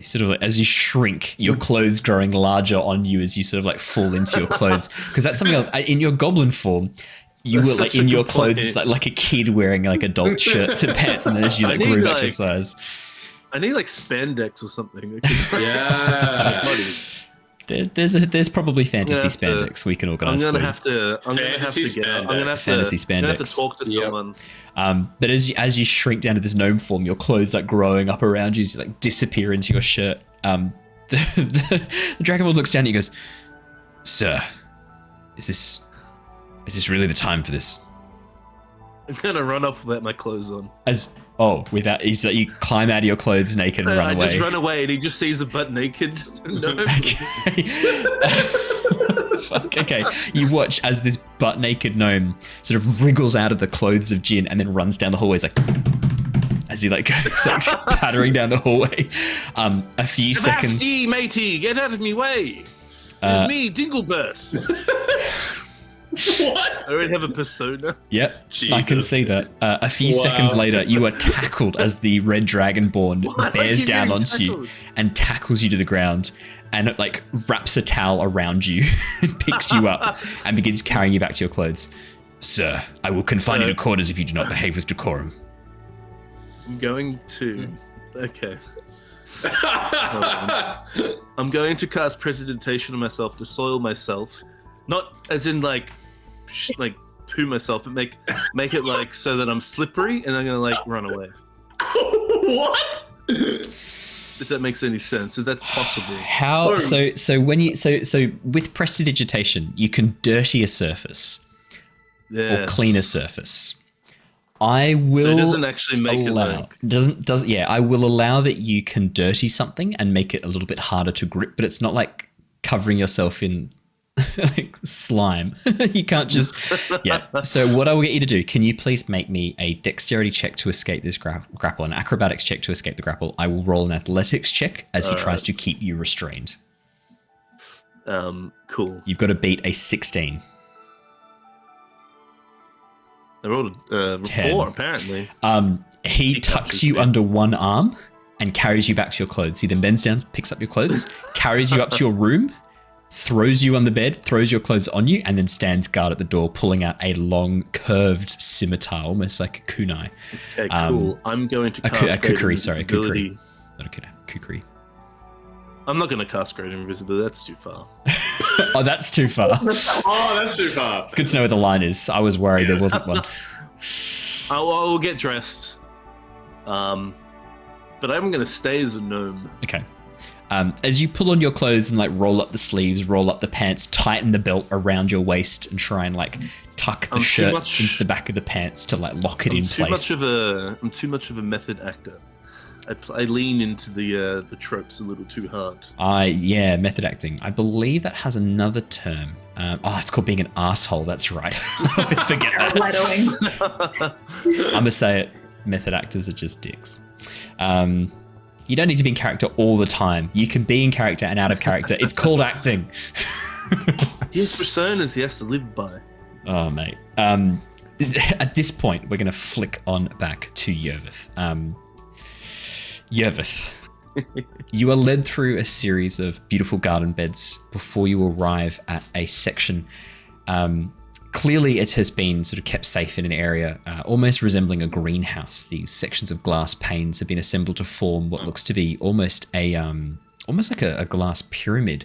Sort of like, as you shrink, your clothes growing larger on you as you sort of like fall into your clothes. Because that's something else. In your goblin form, you were like in your clothes like a kid wearing like adult shirts and pants, and then as you like grew back your size. I need like spandex or something. Yeah. There's probably fantasy spandex we can organize. I'm gonna have to talk to someone. But as you shrink down to this gnome form, your clothes like growing up around you, so, like disappear into your shirt. The dragonborn looks down at you and goes, "Sir, is this really the time for this?" I'm gonna run off without my clothes on. He's like, you climb out of your clothes naked and run away. I just run away and he just sees a butt naked gnome. Okay. You watch as this butt naked gnome sort of wriggles out of the clothes of Jin and then runs down the hallway as he like goes like pattering down the hallway. A few seconds. Avasti, matey, get out of me way. It's me, Dinglebert. What? I already have a persona. Yep, Jesus. I can see that. A few seconds later, you are tackled as the red dragonborn bears down onto you and tackles you to the ground, and it like wraps a towel around you and picks you up and begins carrying you back to your clothes. Sir, I will confine you to quarters if you do not behave with decorum. I'm going to. Okay. I'm going to cast Prestidigitation on myself to soil myself. Not as in like poo myself, but make it like so that I'm slippery and I'm gonna like run away. What? If that makes any sense, if that's possible. How? So when you so with Prestidigitation, you can dirty a surface or clean a surface. I will. So it doesn't actually make it like. I will allow that you can dirty something and make it a little bit harder to grip, but it's not like covering yourself in like slime. You can't just So what I will get you to do, can you please make me a dexterity check to escape this grapple, an acrobatics check to escape the grapple. I will roll an athletics check as he tries to keep you restrained. Cool. You've got to beat a 16. I rolled a 4 apparently. He tucks you under one arm and carries you back to your clothes. He then bends down, picks up your clothes, carries you up to your room, throws you on the bed, throws your clothes on you, and then stands guard at the door, pulling out a long, curved scimitar, almost like a kunai. Okay, cool. I'm going to cast a kukri, sorry, invisibility. kukri. Not a kunai, kukri. I'm not going to cast Great Invisibility. That's too far. Oh, that's too far. Oh, that's too far. It's good to know where the line is. I was worried there wasn't one. I will get dressed. But I'm going to stay as a gnome. Okay. As you pull on your clothes and like roll up the sleeves, roll up the pants, tighten the belt around your waist, and try and like tuck the shirt into the back of the pants to like lock it in place. I'm too much of a method actor. I lean into the tropes a little too hard. Yeah, method acting. I believe that has another term. It's called being an asshole. That's right. I always forget that. I'm gonna say it. Method actors are just dicks. You don't need to be in character all the time. You can be in character and out of character. It's called acting. He has personas he has to live by. Oh, mate. At this point, we're going to flick on back to Yervith. Yervith, you are led through a series of beautiful garden beds before you arrive at a section. Clearly, it has been sort of kept safe in an area almost resembling a greenhouse. These sections of glass panes have been assembled to form what looks to be almost like a glass pyramid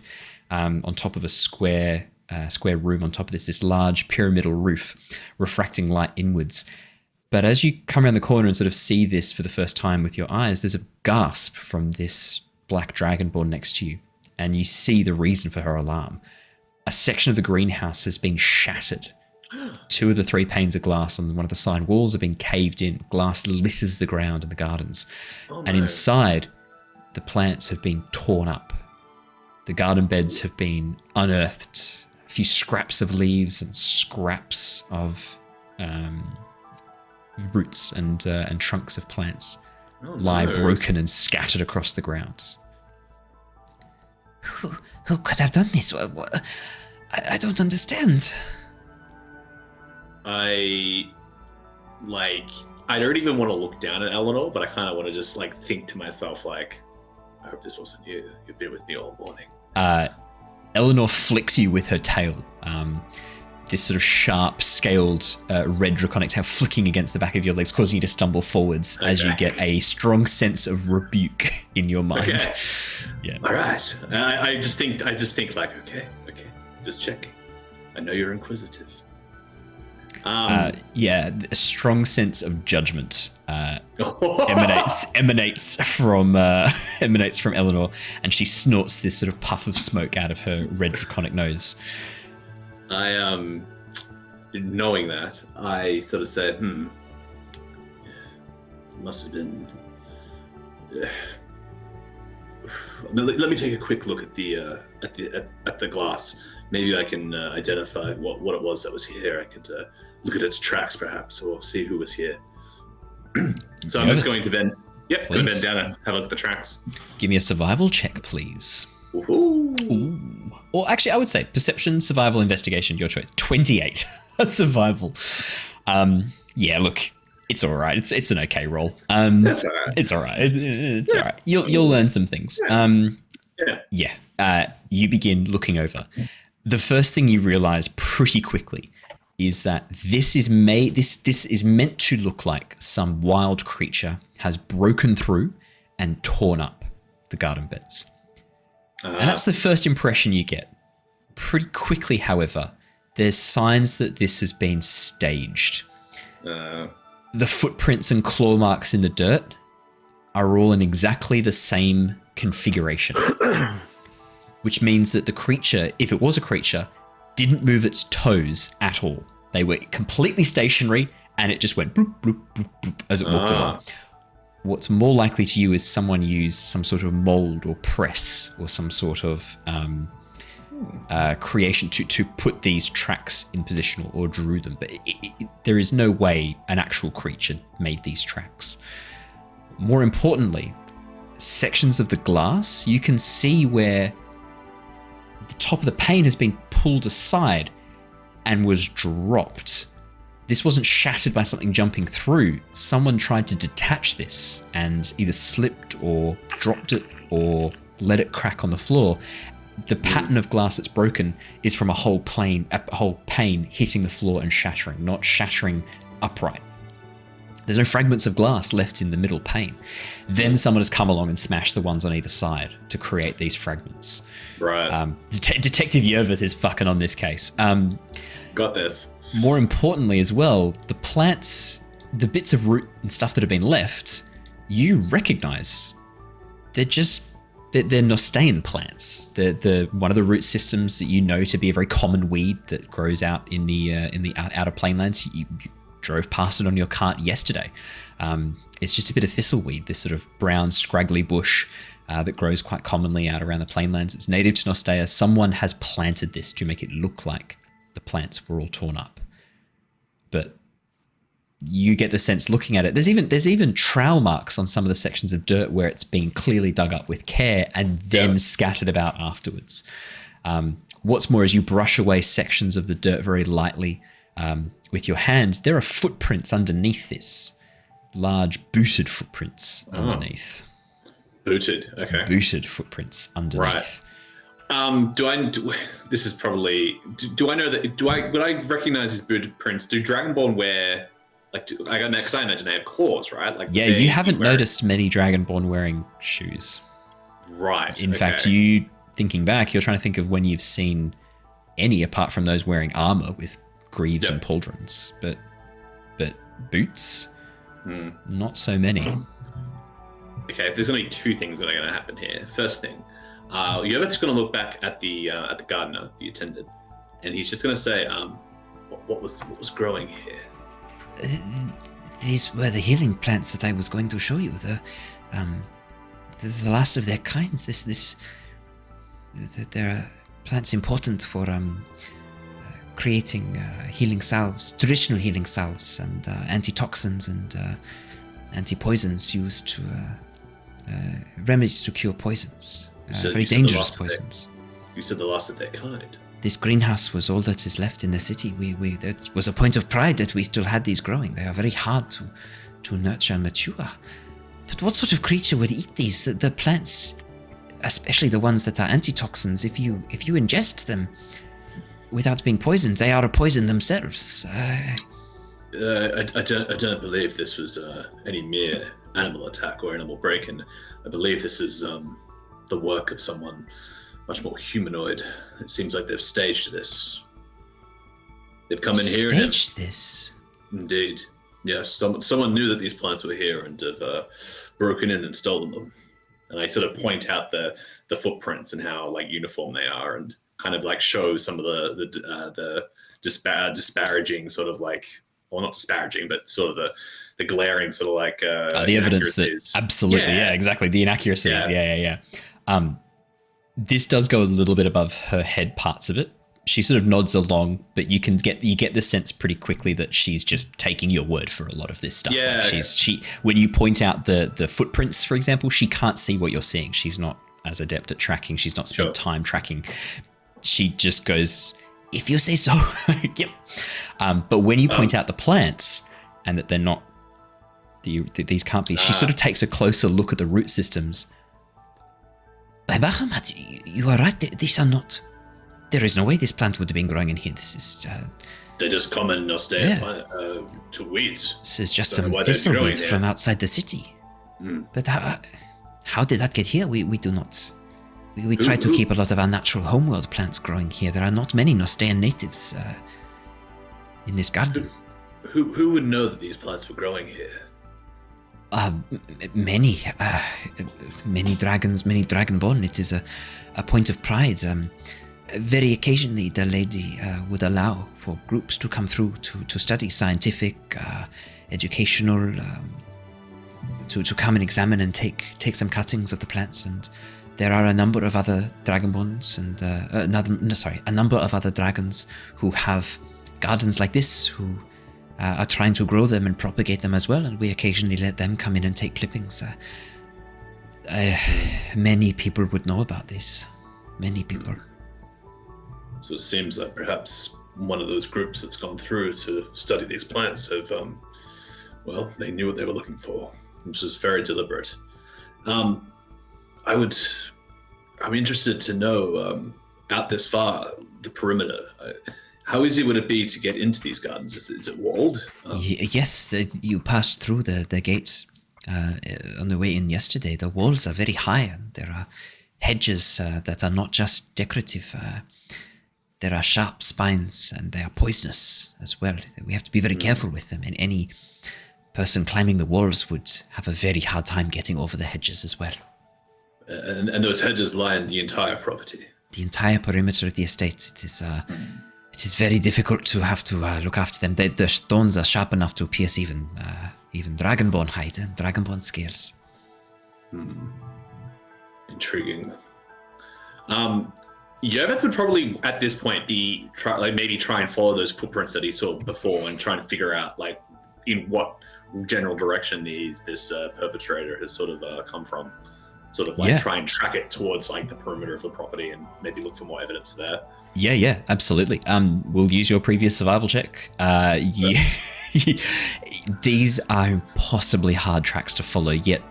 on top of a square room. On top of this large pyramidal roof, refracting light inwards. But as you come around the corner and sort of see this for the first time with your eyes, there's a gasp from this black dragonborn next to you, and you see the reason for her alarm. A section of the greenhouse has been shattered. 2 of the 3 panes of glass on one of the side walls have been caved in. Glass litters the ground in the gardens. And inside, the plants have been torn up. The garden beds have been unearthed. A few scraps of leaves and scraps of roots and trunks of plants lie broken and scattered across the ground. Who could have done this? I don't understand. I don't even want to look down at Eleanor, but I kind of want to just like think to myself like, I hope this wasn't you. You've been with me all morning. Eleanor flicks you with her tail. This sort of sharp, scaled, red draconic tail flicking against the back of your legs, causing you to stumble forwards as you get a strong sense of rebuke in your mind. Okay. Yeah. All right. I just think like, okay, just checking. I know you're inquisitive. A strong sense of judgment emanates from Eleanor, and she snorts this sort of puff of smoke out of her red draconic nose. Knowing that, I sort of said, must have been. Let me take a quick look at the glass. Maybe I can identify what it was that was here. I could look at its tracks, perhaps, or see who was here. So I'm just going to bend down and have a look at the tracks. Give me a survival check, please. Ooh. Or actually, I would say perception, survival, investigation, your choice. 28 survival. Look, it's all right. It's an okay roll. That's all right. It's all right. It's all right. You'll learn some things. You begin looking over. The first thing you realize pretty quickly is that this is meant to look like some wild creature has broken through and torn up the garden beds. And that's the first impression you get. Pretty quickly, however, there's signs that this has been staged. The footprints and claw marks in the dirt are all in exactly the same configuration. Which means that the creature, if it was a creature, didn't move its toes at all. They were completely stationary, and it just went bloop, bloop, bloop, bloop as it walked along. What's more likely to you is someone used some sort of mold or press or some sort of creation to put these tracks in position or drew them. But there is no way an actual creature made these tracks. More importantly, sections of the glass, you can see where the top of the pane has been pulled aside and was dropped. This wasn't shattered by something jumping through. Someone tried to detach this and either slipped or dropped it or let it crack on the floor. the pattern of glass that's broken is from a whole pane hitting the floor and shattering, not shattering upright. There's no fragments of glass left in the middle pane. Then someone has come along and smashed the ones on either side to create these fragments. Right. Detective Yervith is fucking on this case. Got this. More importantly as well, the plants, the bits of root and stuff that have been left, you recognize. They're Nostean plants. They're one of the root systems that you know to be a very common weed that grows out in the outer plainlands. You drove past it on your cart yesterday. It's just a bit of thistleweed, this sort of brown scraggly bush that grows quite commonly out around the plainlands. It's native to Nostea. Someone has planted this to make it look like the plants were all torn up. But you get the sense looking at it, there's even trowel marks on some of the sections of dirt where it's been clearly dug up with care and then scattered about afterwards. What's more, as you brush away sections of the dirt very lightly with your hands, there are footprints underneath this. Large booted footprints underneath. Booted, okay. Booted footprints underneath. Right. This is probably, do I know that, would I recognize these booted prints? Do Dragonborn wear, because I imagine they have claws, right? You haven't noticed many Dragonborn wearing shoes. Right. In fact, you thinking back, you're trying to think of when you've seen any apart from those wearing armor with greaves and pauldrons, but boots, not so many. Okay, there's only two things that are going to happen here. First thing, Yervith's going to look back at the gardener, the attendant, and he's just going to say, "What was growing here?" These were the healing plants that I was going to show you. The last of their kinds. They're plants important for creating healing salves, traditional healing salves, and antitoxins and anti-poisons used to remedies to cure poisons, very dangerous poisons. You said the last of their kind. This greenhouse was all that is left in the city. That was a point of pride that we still had these growing. They are very hard to nurture and mature. But what sort of creature would eat these? The plants, especially the ones that are antitoxins, if you ingest them without being poisoned, they are a poison themselves. I don't believe this was any mere animal attack or animal break-in. I believe this is the work of someone much more humanoid. It seems like they've staged this. They've come in here. Staged this? Indeed. Yes, someone knew that these plants were here and have broken in and stolen them. And I sort of point out the footprints and how uniform they are, and kind of show some of the disparaging sort of well, not disparaging, but sort of the glaring sort of the evidence that absolutely, exactly, the inaccuracies, yeah. This does go a little bit above her head parts of it. She sort of nods along, but you get the sense pretty quickly that she's just taking your word for a lot of this stuff. Yeah. When you point out the footprints, for example, she can't see what you're seeing. She's not as adept at tracking. She's not spent time tracking. She just goes, "If you say so." Yep. But when you point out the plants and that they're not, these can't be, she sort of takes a closer look at the root systems. By Bahamut, you are right. These are not. There is no way this plant would have been growing in here. This is. They're just common Nostea to weeds. This is just some thistleweed from outside the city. But how did that get here? We do not. We try to keep a lot of our natural homeworld plants growing here. There are not many Nostean natives in this garden. Who would know that these plants were growing here? Many dragons, many dragonborn. It is a point of pride. Very occasionally, the lady would allow for groups to come through to study scientific, educational, to come and examine and take some cuttings of the plants. And there are a number of other dragonborns and a number of other dragons who have gardens like this, who are trying to grow them and propagate them as well, and we occasionally let them come in and take clippings. Many people would know about this. Many people. So it seems that perhaps one of those groups that's gone through to study these plants have, they knew what they were looking for, which is very deliberate. I would I'm interested to know, out this far, the perimeter. How easy would it be to get into these gardens? Is it walled? Yes, you passed through the gate on the way in yesterday. The walls are very high, and there are hedges that are not just decorative. There are sharp spines, and they are poisonous as well. We have to be very careful with them, and any person climbing the walls would have a very hard time getting over the hedges as well. And those hedges line the entire property? The entire perimeter of the estate. It is very difficult to have to look after them. The thorns are sharp enough to pierce even Dragonborn hide and Dragonborn scales. Intriguing. Yervith would probably, at this point, be maybe try and follow those footprints that he saw before and try and figure out, like, in what general direction this perpetrator has sort of come from. Sort of like try and track it towards like the perimeter of the property and maybe look for more evidence there. Yeah, absolutely. We'll use your previous survival check. These are impossibly hard tracks to follow, yet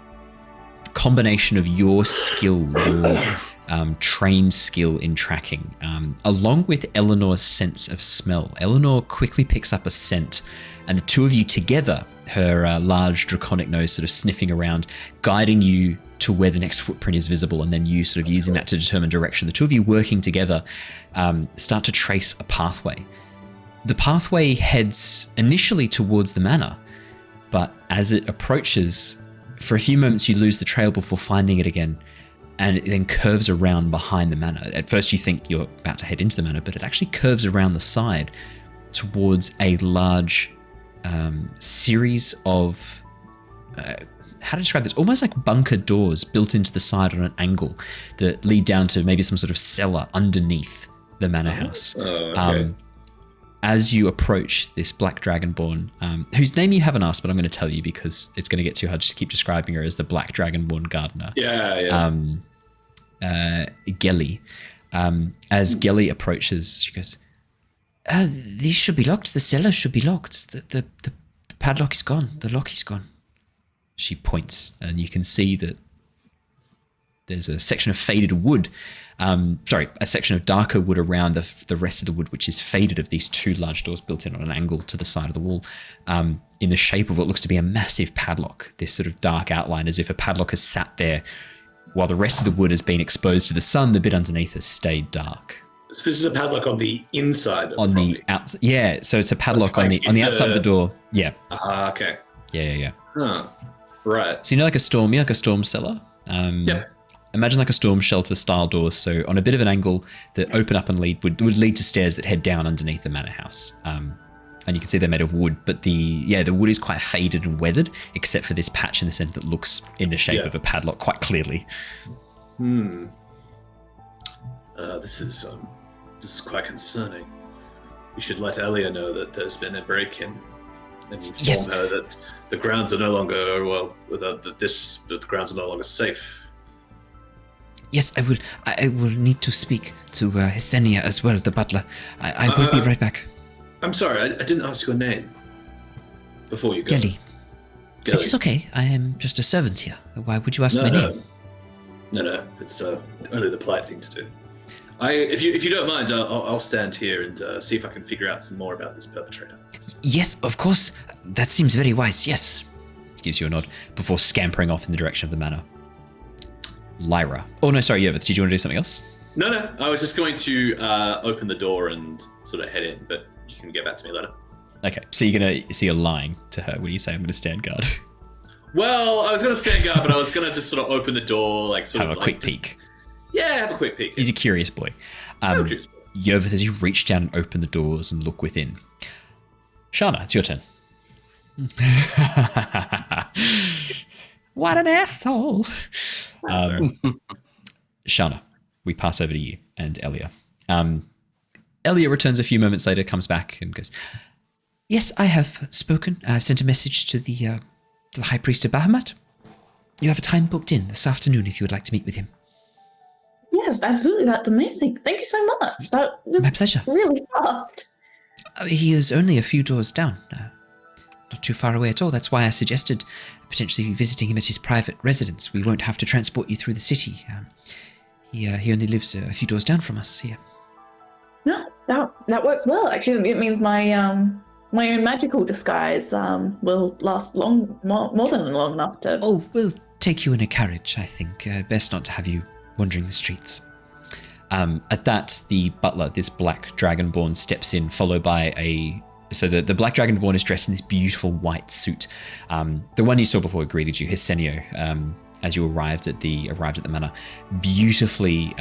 the combination of your skill, your trained skill in tracking, along with Eleanor's sense of smell. Eleanor quickly picks up a scent, and the two of you together, her large draconic nose sort of sniffing around, guiding you to where the next footprint is visible, and then you sort of using that to determine direction. The two of you working together start to trace a pathway. The pathway heads initially towards the manor, but as it approaches, for a few moments you lose the trail before finding it again, and it then curves around behind the manor. At first you think you're about to head into the manor, but it actually curves around the side towards a large series of how to describe this? Almost like bunker doors built into the side on an angle that lead down to maybe some sort of cellar underneath the manor house. Okay. As you approach this black dragonborn, whose name you haven't asked, but I'm going to tell you because it's going to get too hard to keep describing her as the black dragonborn gardener. Yeah. Gelly. As Gelly approaches, she goes, these should be locked. The cellar should be locked. The padlock is gone. The lock is gone. She points, and you can see that there's a section of faded wood. A section of darker wood around the rest of the wood, which is faded, of these two large doors built in on an angle to the side of the wall, in the shape of what looks to be a massive padlock. This sort of dark outline, as if a padlock has sat there while the rest of the wood has been exposed to the sun. The bit underneath has stayed dark. So this is a padlock on the inside of on the outside. Yeah, so it's a padlock on the outside of the door. Yeah. Okay. Yeah. Huh. Right. So like a storm cellar. Yep. Imagine like a storm shelter style doors, so on a bit of an angle that open up and would lead to stairs that head down underneath the manor house. And you can see they're made of wood, but the wood is quite faded and weathered, except for this patch in the center that looks in the shape of a padlock quite clearly. This is quite concerning. We should let Elia know that there's been a break-in and inform her that the grounds are no longer the grounds are no longer safe. Yes, I will need to speak to Hesenia as well, the butler. I will be right back. I'm sorry, I didn't ask your name before you go. Gelly. It is okay. I am just a servant here. Why would you ask my name? No. It's only the polite thing to do. If you don't mind, I'll stand here and see if I can figure out some more about this perpetrator. Yes, of course. That seems very wise. Yes. Gives you a nod before scampering off in the direction of the manor. Lyra. Oh no, sorry, Yervith. Did you want to do something else? No. I was just going to open the door and sort of head in, but you can get back to me later. Okay, so you're lying to her when you say I'm going to stand guard. Well, I was going to stand guard, but I was going to just sort of open the door, like sort have of a quick peek. Yeah, have a quick peek. He's a curious boy. Yervith, as you reach down and open the doors and look within. Shana, it's your turn. What an asshole. Shana, we pass over to you and Elia. Elia returns a few moments later, comes back and goes, yes, I have spoken. I've sent a message to the High Priest of Bahamut. You have a time booked in this afternoon if you would like to meet with him. Yes, absolutely. That's amazing. Thank you so much. That was my pleasure. Really fast. He is only a few doors down. Not too far away at all. That's why I suggested potentially visiting him at his private residence. We won't have to transport you through the city. He only lives a few doors down from us here. No, that works well. Actually, it means my own magical disguise will last more than long enough to. Oh, we'll take you in a carriage, I think. Best not to have you wandering the streets. At that, the butler, this black dragonborn, steps in, followed by So the black dragonborn is dressed in this beautiful white suit. The one you saw before greeted you, Hisenio, as you arrived at the manor. Beautifully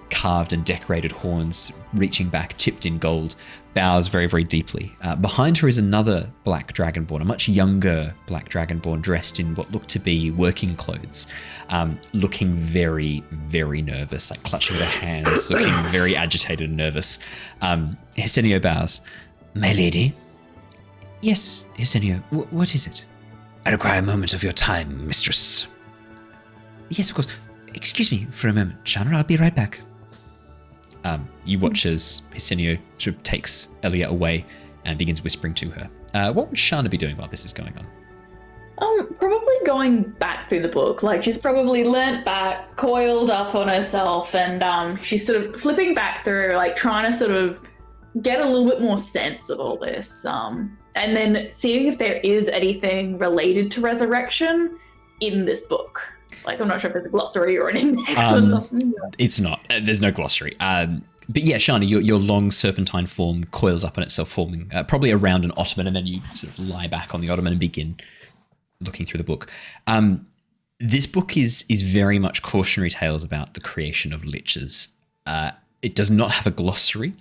carved and decorated horns reaching back, tipped in gold, bows very, very deeply. Behind her is another black dragonborn, a much younger black dragonborn dressed in what looked to be working clothes, looking very, very nervous, like clutching their hands, looking very agitated and nervous. Hisenio bows. My lady? Yes, Hisenio, what is it? I require a moment of your time, mistress. Yes, of course. Excuse me for a moment, Shana, I'll be right back. You watch as Hisenio sort of takes Elia away and begins whispering to her. What would Shana be doing while this is going on? Probably going back through the book. Like, she's probably leant back, coiled up on herself, and she's sort of flipping back through, like trying to sort of get a little bit more sense of all this. And then seeing if there is anything related to resurrection in this book. Like, I'm not sure if there's a glossary or an index or something. It's not. There's no glossary. But yeah, Shana, your long serpentine form coils up on itself, forming probably around an ottoman, and then you sort of lie back on the ottoman and begin looking through the book. This book is very much cautionary tales about the creation of liches. It does not have a glossary,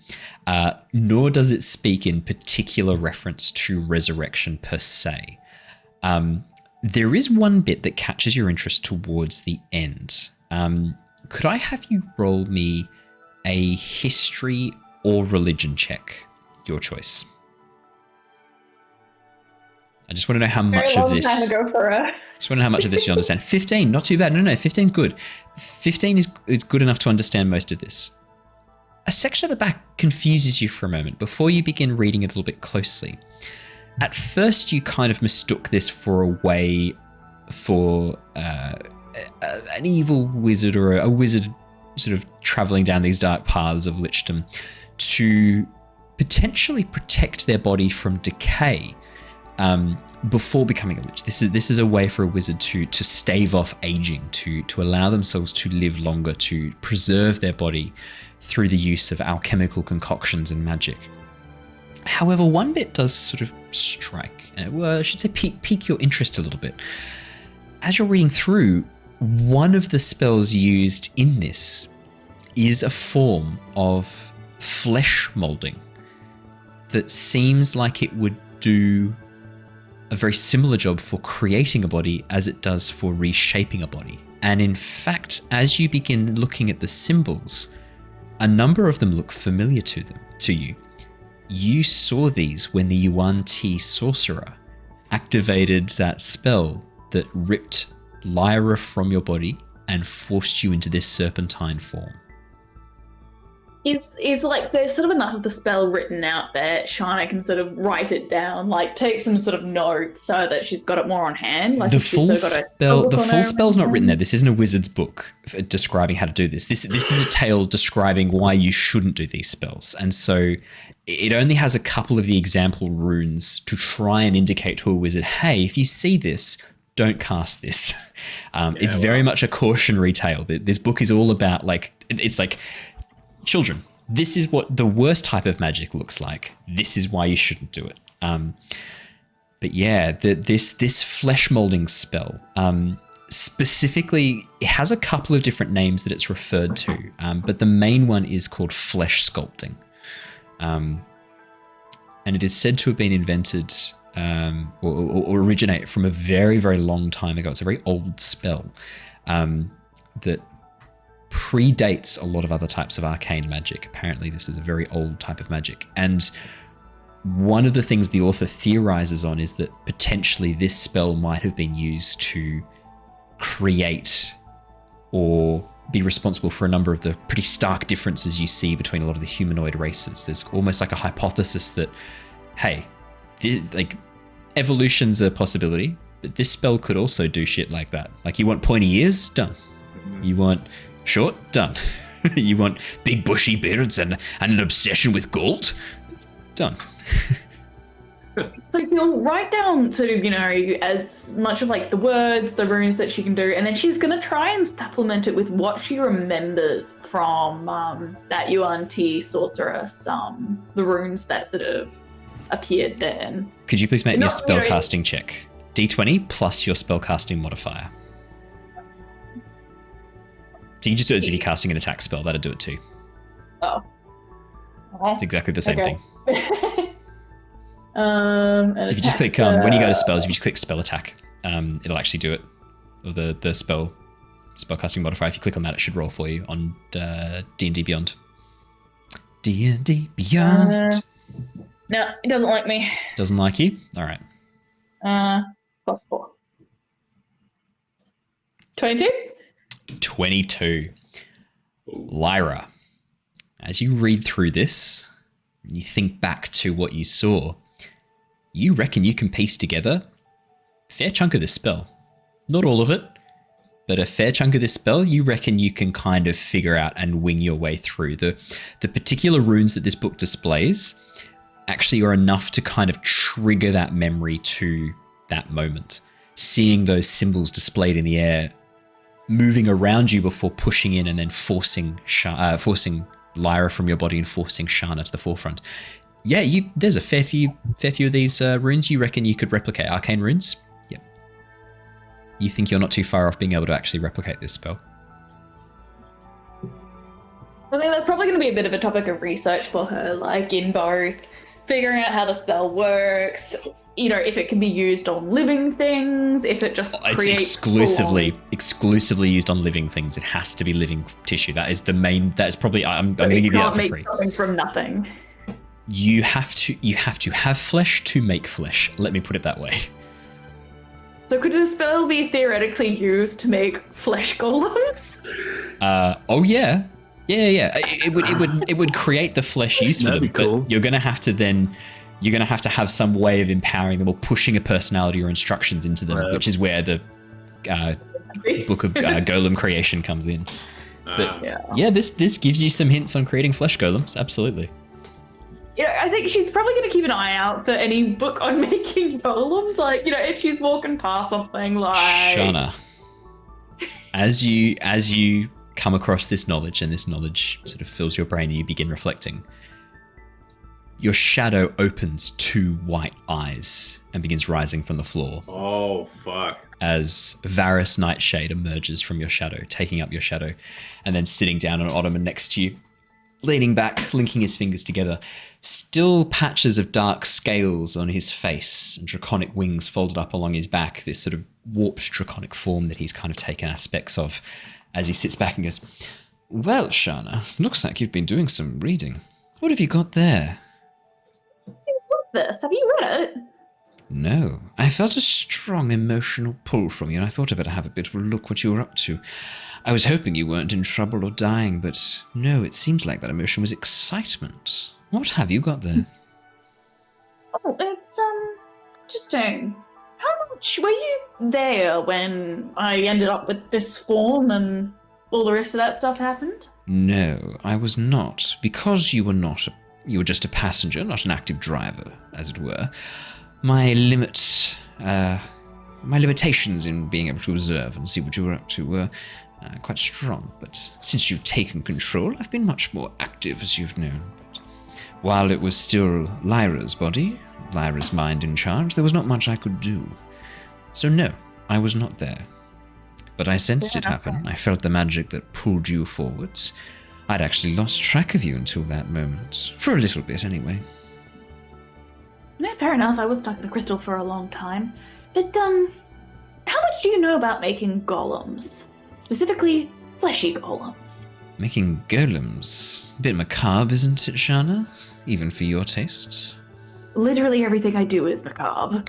nor does it speak in particular reference to resurrection per se. There is one bit that catches your interest towards the end. Could I have you roll me a history or religion check? Your choice. I just want to know how much of this. Time to go for a... Just want to know how much of this you understand. 15, not too bad. No, 15's good. 15 is good enough to understand most of this. A section at the back confuses you for a moment before you begin reading it a little bit closely. At first, you kind of mistook this for a way for an evil wizard or a wizard sort of traveling down these dark paths of lichdom to potentially protect their body from decay before becoming a lich. This is a way for a wizard to stave off aging, to allow themselves to live longer, to preserve their body through the use of alchemical concoctions and magic. However, one bit does sort of strike, I should say pique your interest a little bit. As you're reading through, one of the spells used in this is a form of flesh molding that seems like it would do a very similar job for creating a body as it does for reshaping a body. And in fact, as you begin looking at the symbols, a number of them look familiar to you. You saw these when the Yuan-Ti Sorcerer activated that spell that ripped Lyra from your body and forced you into this serpentine form. Is like there's sort of enough of the spell written out there, Shana can sort of write it down, like take some sort of note so that she's got it more on hand. Like the full spell's not written there. This isn't a wizard's book describing how to do this. This is a tale describing why you shouldn't do these spells. And so it only has a couple of the example runes to try and indicate to a wizard, hey, if you see this, don't cast this. It's very much a cautionary tale. This book is all about it's like, children, this is what the worst type of magic looks like. This is why you shouldn't do it. But yeah, this flesh molding spell, specifically, it has a couple of different names that it's referred to, but the main one is called flesh sculpting. And it is said to have been invented or originate from a very, very long time ago. It's a very old spell that predates a lot of other types of arcane magic. Apparently, this is a very old type of magic. And one of the things the author theorizes on is that potentially this spell might have been used to create or be responsible for a number of the pretty stark differences you see between a lot of the humanoid races. There's almost like a hypothesis that, hey, evolution's a possibility, but this spell could also do shit like that. Like, you want pointy ears? Done. You want Short? Done. You want big bushy beards and an obsession with gold? Done. So you'll write down sort of, as much of like the words, the runes that she can do, and then she's going to try and supplement it with what she remembers from that Yuan-Ti Sorcerer, the runes that sort of appeared then. Could you please make me a spellcasting check? D20 plus your spellcasting modifier. So you just do it as if you're casting an attack spell. That'd do it too. Oh. It's exactly the same thing. If you just click when you go to spells, if you just click spell attack, it'll actually do it. Or the spellcasting modifier. If you click on that, it should roll for you on D&D Beyond. D&D Beyond. No, it doesn't like me. Doesn't like you? All right. +4. 22? 22. Lyra, as you read through this, you think back to what you saw, you reckon you can piece together a fair chunk of this spell. Not all of it, but a fair chunk of this spell, you reckon you can kind of figure out and wing your way through. The particular runes that this book displays actually are enough to kind of trigger that memory to that moment. Seeing those symbols displayed in the air, moving around you before pushing in and then forcing Lyra from your body and forcing Shana to the forefront. Yeah, there's a fair few of these runes you reckon you could replicate. Arcane runes? Yep. You think you're not too far off being able to actually replicate this spell? I think that's probably going to be a bit of a topic of research for her, like in both figuring out how the spell works, if it can be used on living things, if it just it's exclusively used on living things. It has to be living tissue. That is the main. That's probably. I'm going to give you that for free. Make something from nothing. You have to have flesh to make flesh. Let me put it that way. So could the spell be theoretically used to make flesh golems? Oh yeah. Yeah. It would create the flesh use for them, cool. But you're going to have to have some way of empowering them or pushing a personality or instructions into them, which is where the book of golem creation comes in. But this gives you some hints on creating flesh golems. Absolutely. I think she's probably going to keep an eye out for any book on making golems. Like, if she's walking past something like Shana, as you come across this knowledge and this knowledge sort of fills your brain and you begin reflecting, your shadow opens 2 white eyes and begins rising from the floor. Oh, fuck. As Varys Nightshade emerges from your shadow, taking up your shadow, and then sitting down on an ottoman next to you, leaning back, linking his fingers together. Still patches of dark scales on his face and draconic wings folded up along his back, this sort of warped draconic form that he's kind of taken aspects of as he sits back and goes, "Well, Shana, looks like you've been doing some reading. What have you got there?" This. Have you read it? No. I felt a strong emotional pull from you, and I thought I'd better have a bit of a look what you were up to. I was hoping you weren't in trouble or dying, but no, it seemed like that emotion was excitement. What have you got there? Oh, it's, interesting. How much were you there when I ended up with this form and all the rest of that stuff happened? No, I was not. Because you were not you were just a passenger, not an active driver, as it were. My limitations in being able to observe and see what you were up to were quite strong, but since you've taken control, I've been much more active, as you've known. But while it was still Lyra's body, Lyra's mind in charge, there was not much I could do. So no, I was not there. But I sensed it happen. I felt the magic that pulled you forwards. I'd actually lost track of you until that moment. For a little bit, anyway. No, fair enough. I was stuck in a crystal for a long time. But, how much do you know about making golems? Specifically, fleshy golems. Making golems? A bit macabre, isn't it, Shana? Even for your tastes? Literally everything I do is macabre.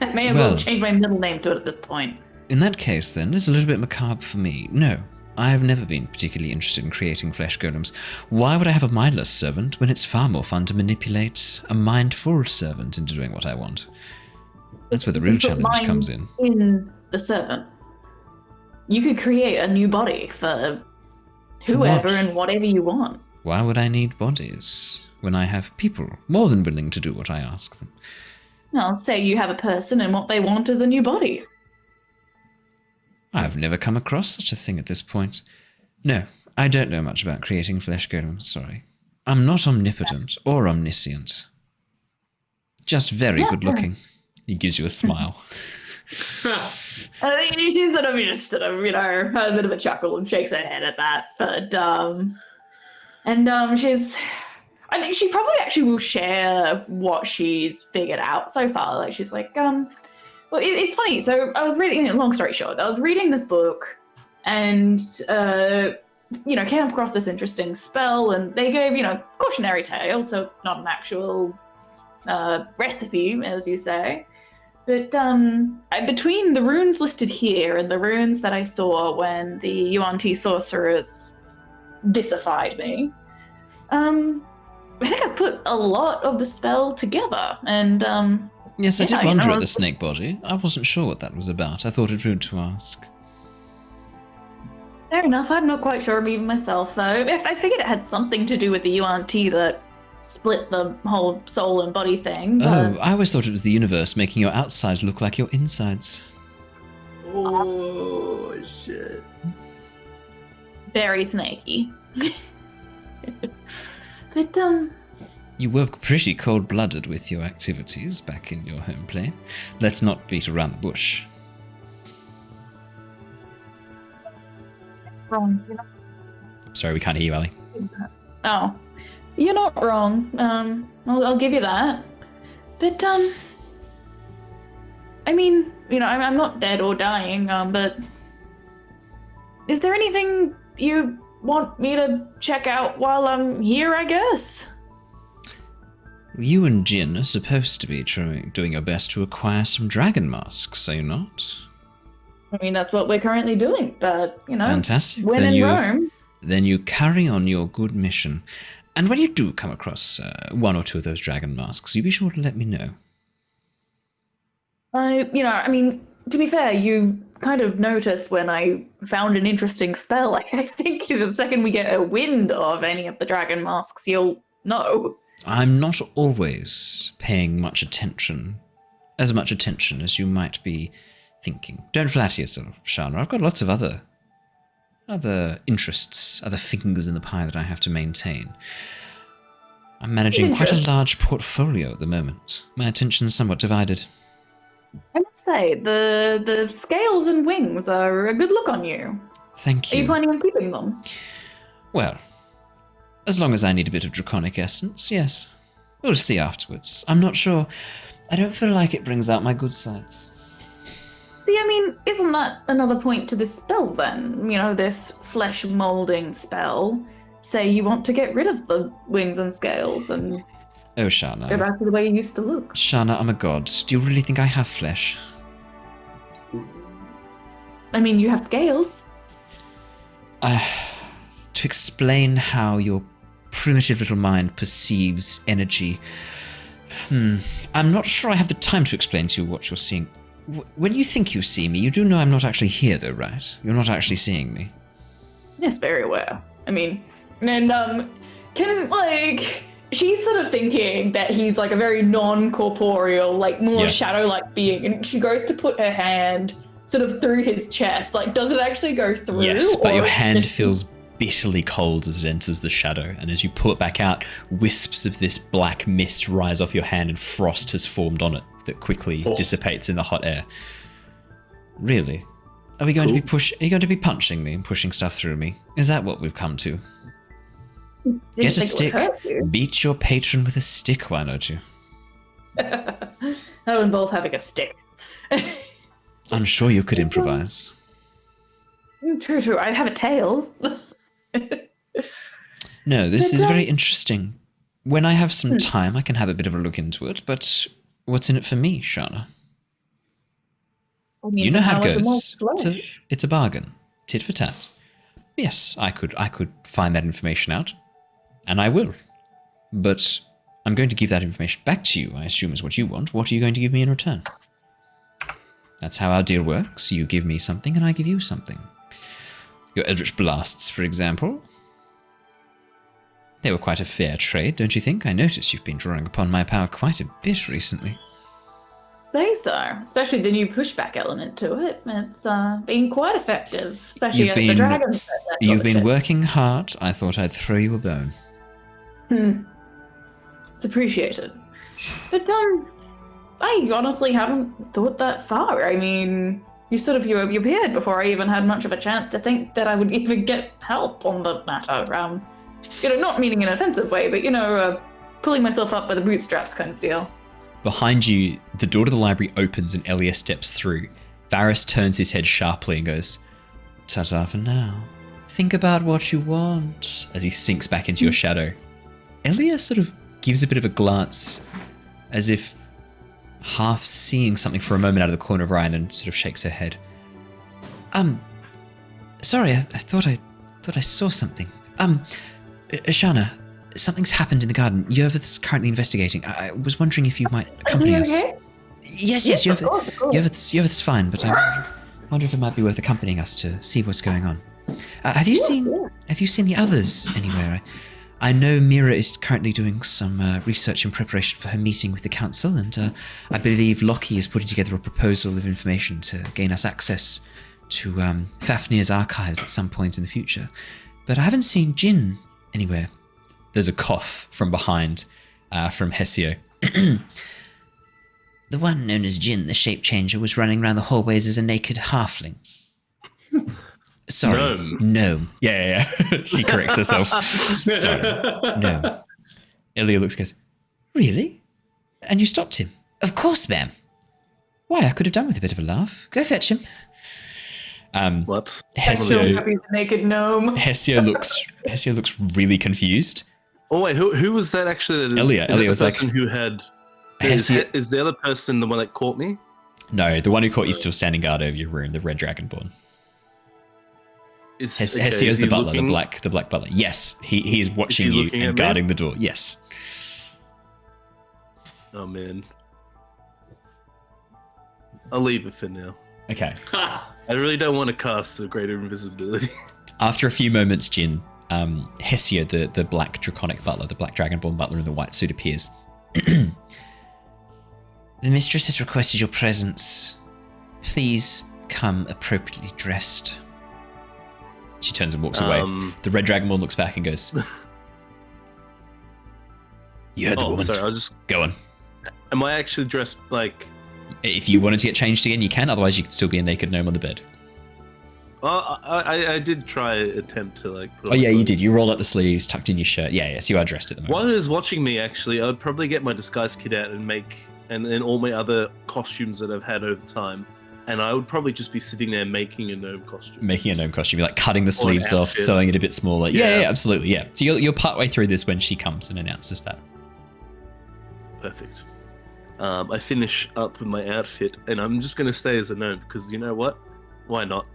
I may as well change my middle name to it at this point. In that case, then, it's a little bit macabre for me. No, I've never been particularly interested in creating flesh golems. Why would I have a mindless servant when it's far more fun to manipulate a mindful servant into doing what I want? That's where the real challenge comes in. In the servant. You could create a new body for whoever what? and whatever you want. Why would I need bodies when I have people more than willing to do what I ask them? Well, say you have a person and what they want is a new body. I've never come across such a thing at this point. No, I don't know much about creating flesh golems, sorry. I'm not omnipotent or omniscient. Just very good looking. He gives you a smile. I think she sort of just a bit of a chuckle and shakes her head at that. But I think she probably actually will share what she's figured out so far. Like she's like, well, it's funny. So I was reading, long story short, I was reading this book and came across this interesting spell, and they gave, cautionary tale, so not an actual recipe, as you say. But between the runes listed here and the runes that I saw when the Yuan-Ti Sorcerers disified me, I think I put a lot of the spell together, and yes, I did wonder at the snake body. I wasn't sure what that was about. I thought it rude to ask. Fair enough. I'm not quite sure of even myself, though. I figured it had something to do with the Yuan-Ti that split the whole soul and body thing. But... Oh, I always thought it was the universe making your outside look like your insides. Oh, shit. Very snaky. But, You were pretty cold-blooded with your activities back in your home plane. Let's not beat around the bush. wrong. Sorry, we can't hear you, Ali. Oh, you're not wrong. I'll give you that. But I mean, I'm not dead or dying. But is there anything you want me to check out while I'm here? I guess. You and Jin are supposed to be doing your best to acquire some dragon masks, are you not? I mean, that's what we're currently doing, but, Fantastic. when in Rome. Then you carry on your good mission. And when you do come across one or two of those dragon masks, you be sure to let me know. I mean, to be fair, you kind of noticed when I found an interesting spell. I think the second we get a wind of any of the dragon masks, you'll know. I'm not always paying much attention as you might be thinking. Don't flatter yourself, Shana. I've got lots of other interests, other fingers in the pie that I have to maintain. I'm managing quite a large portfolio at the moment. My attention's somewhat divided. I must say, the scales and wings are a good look on you. Thank you. Are you planning on keeping them? Well, as long as I need a bit of draconic essence, yes. We'll see afterwards. I'm not sure. I don't feel like it brings out my good sides. See, I mean, isn't that another point to this spell then? This flesh molding spell. Say you want to get rid of the wings and scales and Oh, Shana. go back to the way you used to look. Shana, I'm a god. Do you really think I have flesh? I mean, you have scales. To explain how your primitive little mind perceives energy, I'm not sure I have the time to explain to you what you're seeing. When you think you see me, you do know I'm not actually here, though, right? You're not actually seeing me. Yes, very aware. I mean, and she's sort of thinking that he's like a very non-corporeal, more shadow-like being, and she goes to put her hand sort of through his chest. Does it actually go through? Yes, but your hand feels bitterly cold as it enters the shadow, and as you pull it back out, wisps of this black mist rise off your hand and frost has formed on it that quickly dissipates in the hot air. Really? Are we going to be are you going to be punching me and pushing stuff through me? Is that what we've come to? Get a stick, beat your patron with a stick, why don't you? That would involve having a stick. I'm sure you could improvise. True, I have a tail. No, this is very interesting. When I have some time, I can have a bit of a look into it, but what's in it for me, Shana? I mean, you know how it goes. It's a bargain. Tit for tat. Yes, I could find that information out, and I will. But I'm going to give that information back to you, I assume is what you want. What are you going to give me in return? That's how our deal works. You give me something, and I give you something. Your Eldritch Blasts, for example. They were quite a fair trade, don't you think? I noticed you've been drawing upon my power quite a bit recently. Say so, especially the new pushback element to it. It's been quite effective, especially at the dragons. You've been working hard. I thought I'd throw you a bone. It's appreciated. But I honestly haven't thought that far. I mean, you appeared before I even had much of a chance to think that I would even get help on the matter. Not meaning in an offensive way, but pulling myself up by the bootstraps kind of deal. Behind you, the door to the library opens and Elia steps through. Varys turns his head sharply and goes, "Ta-ta for now. Think about what you want," as he sinks back into your shadow. Elia sort of gives a bit of a glance, as if half seeing something for a moment out of the corner of her eye, and then sort of shakes her head. Sorry, I thought I saw something. Shana, something's happened in the garden. Yervith's currently investigating. I was wondering if you might accompany us. Okay? Yes, of course. Yervith's fine, but I wonder if it might be worth accompanying us to see what's going on. Have you seen the others anywhere? I know Mira is currently doing some research in preparation for her meeting with the council, and I believe Lockie is putting together a proposal of information to gain us access to Fafnir's archives at some point in the future. But I haven't seen Jin anywhere. There's a cough from behind, from Hesio. The one known as Jin, the shape changer, was running around the hallways as a naked halfling. Sorry, gnome. Yeah. She corrects herself. Sorry, gnome. Elia looks and goes, "Really? And you stopped him?" "Of course, ma'am. Why, I could have done with a bit of a laugh. Go fetch him." What? Hesio, The naked gnome. Hesio looks really confused. Oh wait, who was that actually? Elia was the like, person who had. Hesio. Is the other person the one that caught me? No, the one who caught you still standing guard over your room, the red dragonborn. Hesio's the butler, the black butler. Yes, he is watching you and guarding the door. Yes. Oh man, I'll leave it for now. Okay. I really don't want to cast a greater invisibility. After a few moments, Jin, Hesio, the black draconic butler, the black dragonborn butler in the white suit, appears. The mistress has requested your presence. Please come appropriately dressed. She turns and walks away. The red dragonborn looks back and goes, "You heard the woman. Sorry, I was just... Go on. Am I actually dressed like... If you wanted to get changed again, you can. Otherwise, you could still be a naked gnome on the bed." I did try attempt to put on you clothes. did. You rolled up the sleeves, tucked in your shirt. Yes, you are dressed at the moment. While he was watching me, actually, I would probably get my disguise kit out and make... And all my other costumes that I've had over time. And I would probably just be sitting there making a gnome costume. You're like cutting the sleeves off, sewing it a bit smaller. Yeah, absolutely, yeah. So you're partway through this when she comes and announces that. Perfect. I finish up with my outfit, and I'm just going to stay as a gnome, because you know what? Why not?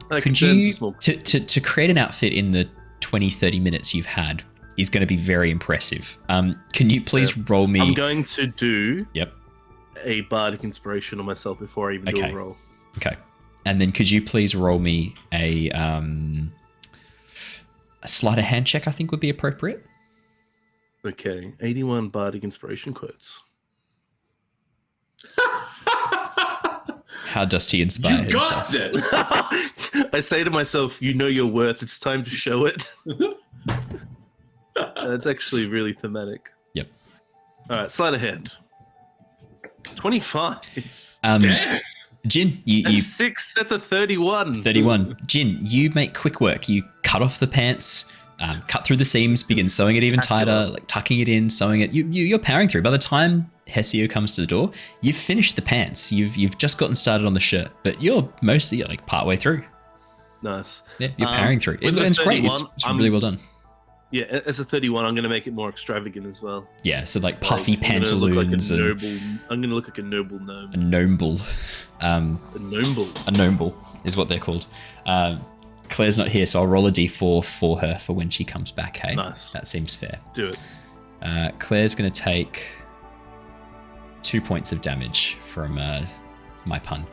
Could you, to create an outfit in the 20-30 minutes you've had, is going to be very impressive. Can you please roll me... I'm going to do... Yep. A bardic inspiration on myself before I even do a roll. Okay. And then could you please roll me a sleight of hand check, I think would be appropriate. Okay. 81 bardic inspiration quotes. How does he inspire himself? You got this! I say to myself, you know your worth. It's time to show it. That's actually really thematic. Yep. All right. Sleight of hand. 25. Jin, that's 6. That's a 31. 31. Jin, you make quick work. You cut off the pants, cut through the seams, begin sewing it even tighter, like tucking it in, sewing it. You're powering through. By the time Hesio comes to the door, you've finished the pants. You've just gotten started on the shirt, but you're mostly like partway through. Nice. Yeah, you're powering through. It's great. It's really well done. Yeah, as a 31, I'm going to make it more extravagant as well. Yeah, so like puffy pantaloons. I'm going to look like a noble gnome. A gnomble. A gnomble. A gnomble is what they're called. Claire's not here, so I'll roll a d4 for her for when she comes back, hey? Nice. That seems fair. Do it. Claire's going to take 2 points of damage from my pun.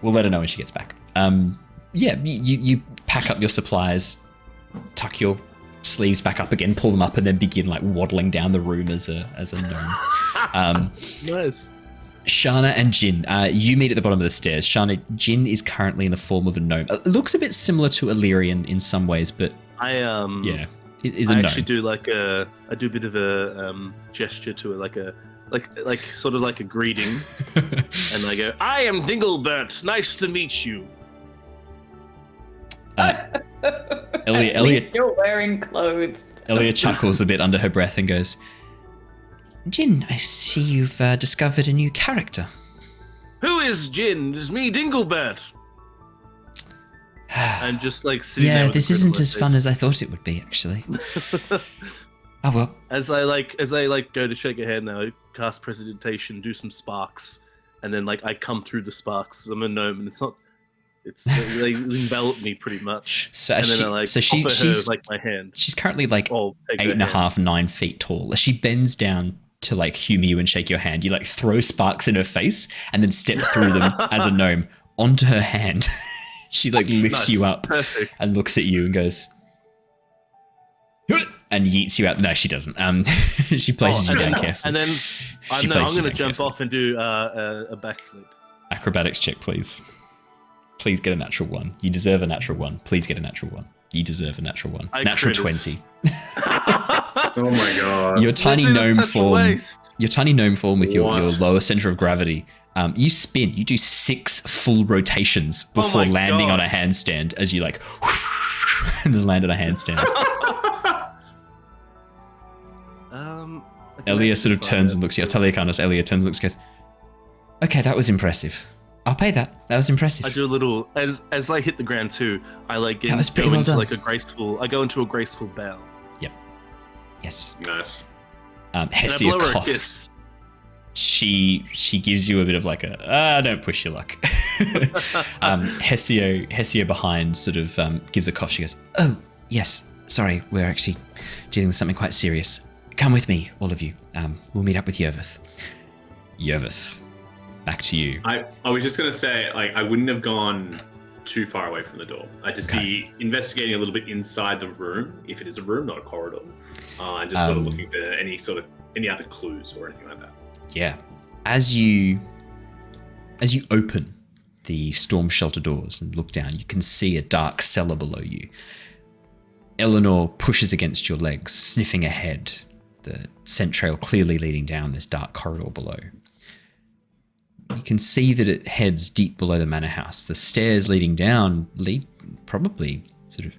We'll let her know when she gets back. You pack up your supplies, tuck your sleeves back up again, pull them up, and then begin like waddling down the room as a gnome. Nice. Shana and Jin, you meet at the bottom of the stairs. Shana, Jin is currently in the form of a gnome. It looks a bit similar to Illyrian in some ways, but yeah, it is a gnome. I actually do I do a bit of a gesture to it, like sort of like a greeting, and I go, "I am Dinglebert. Nice to meet you." Elliot, you're wearing clothes. Elliot chuckles a bit under her breath and goes, Jin, I see you've discovered a new character. Who is Jin? It's me, Dinglebert. I'm just like sitting there. Yeah, with this a grin on isn't my as fun face. as I thought it would be, actually. Oh well. As I go to shake her hand now, I cast Prestidigitation, do some sparks, and then I come through the sparks. I'm a gnome, and they envelop me pretty much. So and she- then I so offer she's- her my hand. she's currently like I'll take her 8.5, 9 feet tall. As she bends down to like humor you and shake your hand, you like throw sparks in her face and then step through them as a gnome onto her hand. She like lifts you Nice. up Perfect. and looks at you and goes, and yeets you out. No, she doesn't. She places you down carefully. And then She I'm places you going to down jump carefully. off and do a backflip. Acrobatics check, please. Please get a natural 1. You deserve a natural 1. Please get a natural 1. You deserve a natural 1. I Natural critted. 20. Oh my god. Your tiny That's gnome such a form. waste. Your tiny gnome form with your What? lower center of gravity. You spin. You do 6 full rotations before my landing God. on a handstand as you like, and then land on a handstand. Elia sort of turns and looks at you. I'll tell you, Carlos. Elia turns and looks and goes, okay, that was impressive. I'll pay that. That was impressive. I do a little as I hit the ground too. I That was pretty go well into done. a graceful. I go into a graceful bow. Yes. Nice. And I Hessia blow her a coughs. kiss. She gives you a bit of like a don't push your luck. Hessia behind sort of gives a cough. She goes, Oh, yes. Sorry, we're actually dealing with something quite serious. Come with me, all of you. We'll meet up with Yervith. Yervith, back to you. I was just gonna say, like, I wouldn't have gone too far away from the door. I'd just be investigating a little bit inside the room, if it is a room, not a corridor, and just sort of looking for any other clues or anything like that. Yeah. As you open the storm shelter doors and look down, you can see a dark cellar below you. Eleanor pushes against your legs, sniffing ahead, the scent trail clearly leading down this dark corridor below. You can see that it heads deep below the manor house. The stairs leading down lead probably sort of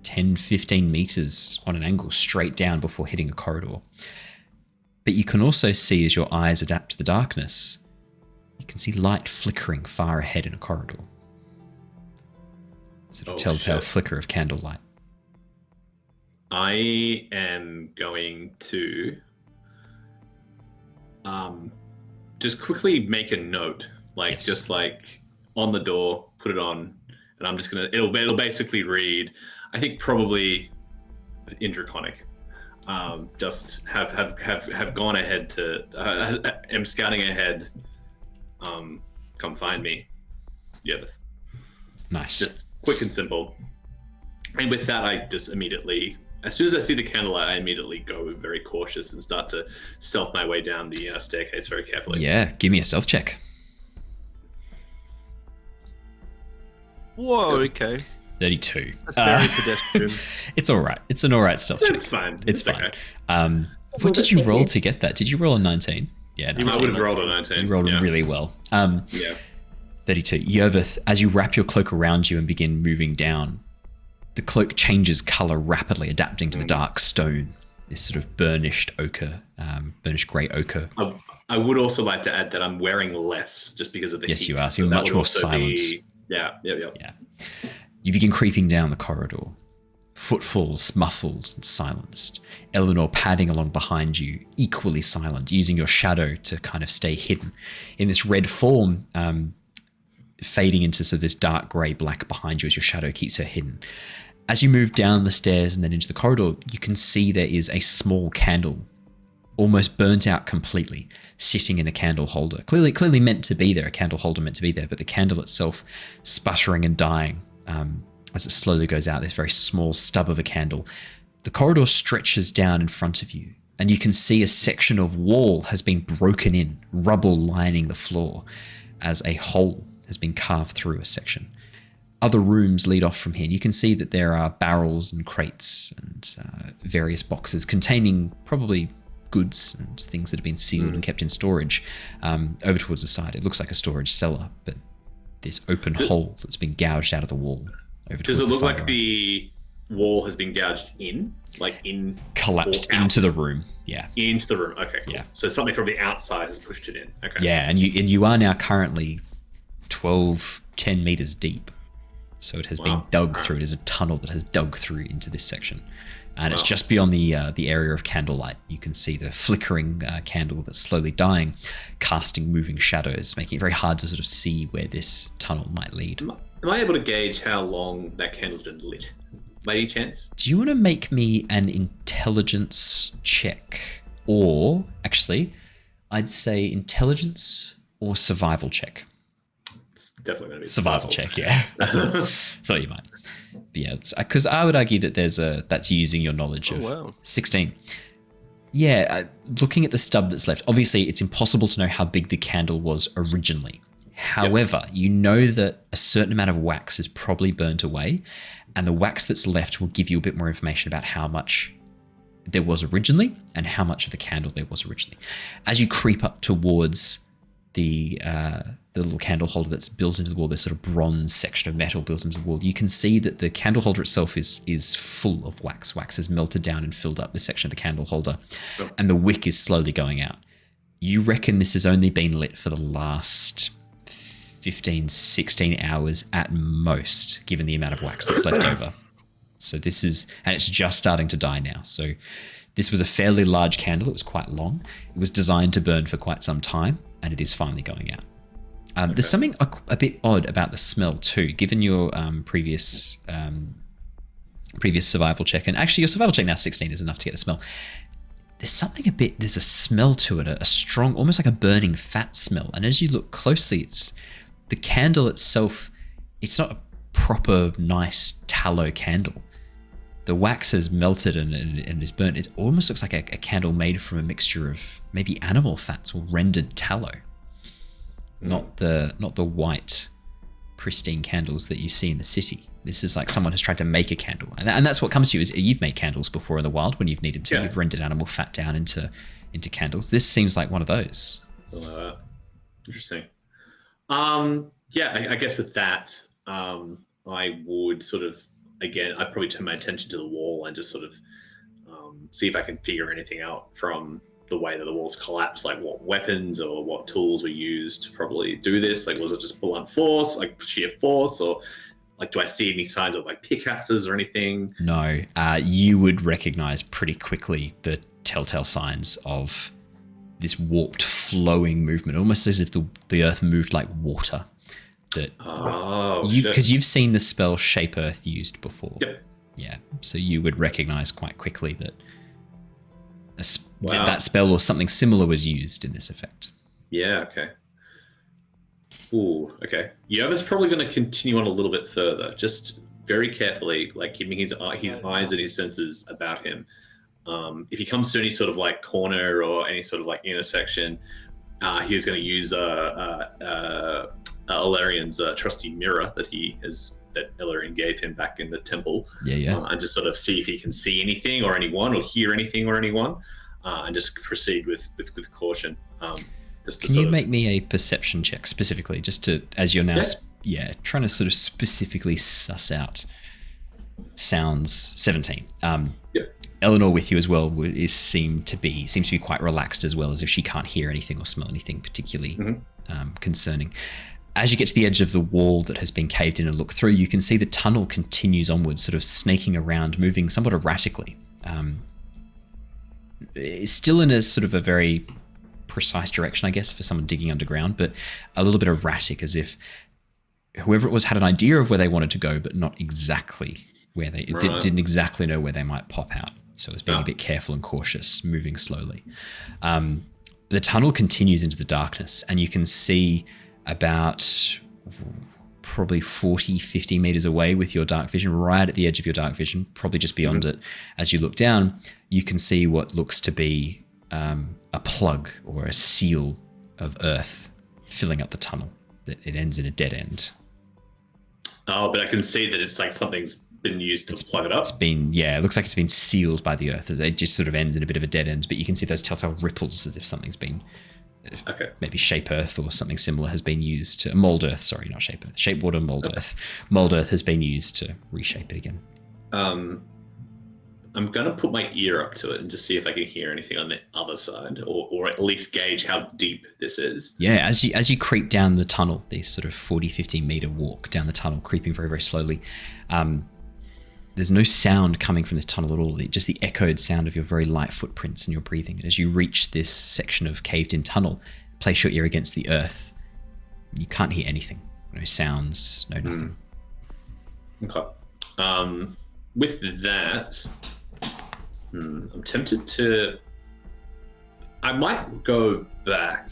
10, 15 meters on an angle straight down before hitting a corridor. But you can also see, as your eyes adapt to the darkness, you can see light flickering far ahead in a corridor. Sort of telltale shit. flicker of candlelight. I am going to just quickly make a note, like Yes. just like on the door, put it on, and I'm just gonna. It'll basically read. I think probably in Draconic. Just have gone ahead to. Am scouting ahead. Come find me. Yeah. Nice. Just quick and simple. And with that, I just immediately, as soon as I see the candlelight, I immediately go very cautious and start to stealth my way down the staircase very carefully. Yeah, give me a stealth check. Whoa. Okay. 32. That's very pedestrian. It's all right. It's an all right stealth check. It's fine. It's fine. Okay. What did you roll to get that? Did you roll a 19? Yeah, I 19. would have rolled a 19. You rolled yeah. really well. Yeah. 32. Yervith, as you wrap your cloak around you and begin moving down, the cloak changes color rapidly, adapting to the dark stone, this sort of burnished ochre, burnished grey ochre. I would also like to add that I'm wearing less just because of the Yes, heat. you are. So you're that much would more also silent. Yeah. Yeah. You begin creeping down the corridor, footfalls muffled and silenced. Eleanor padding along behind you, equally silent, using your shadow to kind of stay hidden in this red form, fading into sort of this dark grey black behind you as your shadow keeps her hidden. As you move down the stairs and then into the corridor, you can see there is a small candle, almost burnt out completely, sitting in a candle holder. Clearly meant to be there, a candle holder meant to be there, but the candle itself sputtering and dying as it slowly goes out, this very small stub of a candle The corridor stretches down in front of you, and you can see a section of wall has been broken in, rubble lining the floor, as a hole has been carved through a section. Other rooms lead off from here. You can see that there are barrels and crates and various boxes containing probably goods and things that have been sealed and kept in storage over towards the side. It looks like a storage cellar, but this open hole that's been gouged out of the wall. Does it look like the wall has been gouged in? Like in... Collapsed into the room, yeah. Into the room, okay, cool. Yeah. So something from the outside has pushed it in, okay. Yeah, and you are now currently 10 meters deep. So it has been dug through. It is a tunnel that has dug through into this section. And it's just beyond the area of candlelight. You can see the flickering candle that's slowly dying, casting moving shadows, making it very hard to sort of see where this tunnel might lead. Am I able to gauge how long that candle's been lit? By any chance? Do you want to make me an intelligence check? Or, actually, I'd say intelligence or survival check. It's definitely going to be survival check, yeah. Thought you might. But yeah, because I would argue that that's using your knowledge of 16. Yeah, looking at the stub that's left, obviously it's impossible to know how big the candle was originally. However, you know that a certain amount of wax is probably burnt away, and the wax that's left will give you a bit more information about how much there was originally and how much of the candle there was originally. As you creep up towards the little candle holder that's built into the wall, this sort of bronze section of metal built into the wall, you can see that the candle holder itself is full of wax. Wax has melted down and filled up this section of the candle holder, and the wick is slowly going out. You reckon this has only been lit for the last 15, 16 hours at most, given the amount of wax that's left over. So this is, and it's just starting to die now. So this was a fairly large candle. It was quite long. It was designed to burn for quite some time, and it is finally going out. There's something a bit odd about the smell too, given your previous survival check, and actually your survival check now 16 is enough to get the smell. There's a smell to it, a strong, almost like a burning fat smell. And as you look closely, it's the candle itself. It's not a proper nice tallow candle. The wax has melted and is burnt. It almost looks like a candle made from a mixture of maybe animal fats or rendered tallow. Not the white, pristine candles that you see in the city. This is like someone has tried to make a candle. And that's what comes to you, is you've made candles before in the wild when you've needed to. Yeah. You've rendered animal fat down into candles. This seems like one of those. Interesting. I guess with that, I would sort of, again, I'd probably turn my attention to the wall and just sort of see if I can figure anything out from the way that the walls collapsed, like what weapons or what tools were used to probably do this. Like, was it just blunt force, like sheer force, or like, do I see any signs of like pickaxes or anything? No, you would recognize pretty quickly the telltale signs of this warped, flowing movement, almost as if the earth moved like water. Because you've seen the spell Shape Earth used before. Yep. Yeah, so you would recognize quite quickly that that spell or something similar was used in this effect. Yeah, okay. Ooh, okay. Yervith's probably going to continue on a little bit further, just very carefully, like keeping his eyes and his senses about him. If he comes to any sort of like corner or any sort of like intersection, he's going to use Ilarian's trusty Mira that Ilarian gave him back in the temple. Yeah. And just sort of see if he can see anything or anyone, or hear anything or anyone, and just proceed with caution. Can you make me a perception check specifically, just to, as you're now, trying to sort of specifically suss out sounds? 17. Eleanor with you as well seems to be quite relaxed as well, as if she can't hear anything or smell anything particularly concerning. As you get to the edge of the wall that has been caved in and look through, you can see the tunnel continues onwards, sort of snaking around, moving somewhat erratically. It's still in a sort of a very precise direction, I guess, for someone digging underground, but a little bit erratic, as if whoever it was had an idea of where they wanted to go, but not exactly where they didn't exactly know where they might pop out. So it's being a bit careful and cautious, moving slowly. The tunnel continues into the darkness, and you can see about probably 40, 50 meters away with your dark vision, right at the edge of your dark vision, probably just beyond it. As you look down, you can see what looks to be a plug or a seal of earth filling up the tunnel. That it ends in a dead end. Oh, but I can see that it's like something's been used to plug it up. It looks like it's been sealed by the earth. It just sort of ends in a bit of a dead end, but you can see those telltale ripples as if something's been, maybe shape earth or something similar has been used to, mold earth, sorry, not shape earth, shape water, mold earth. Mold earth has been used to reshape it again. I'm going to put my ear up to it and just see if I can hear anything on the other side, or at least gauge how deep this is. Yeah, as you creep down the tunnel, this sort of 40, 50 meter walk down the tunnel, creeping very, very slowly, there's no sound coming from this tunnel at all. Just the echoed sound of your very light footprints and your breathing. And as you reach this section of caved-in tunnel, place your ear against the earth. You can't hear anything. No sounds, no nothing. Okay. With that, I'm tempted to... I might go back,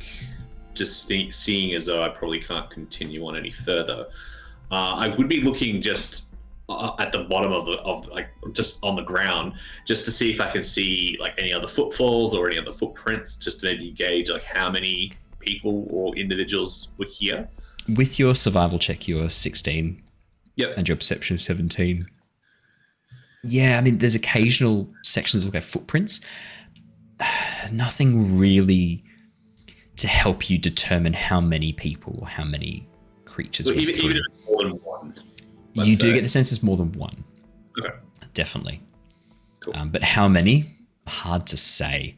just seeing as though I probably can't continue on any further. I would be looking just at the bottom of like just on the ground, just to see if I can see like any other footfalls or any other footprints, just to maybe gauge like how many people or individuals were here. With your survival check, you're 16. Yep. And your perception of 17. Yeah, I mean, there's occasional sections that look like footprints. Nothing really to help you determine how many people or how many creatures. So even if it's more than one. You do get the sense it's more than one. Okay. Definitely. Cool. But how many? Hard to say.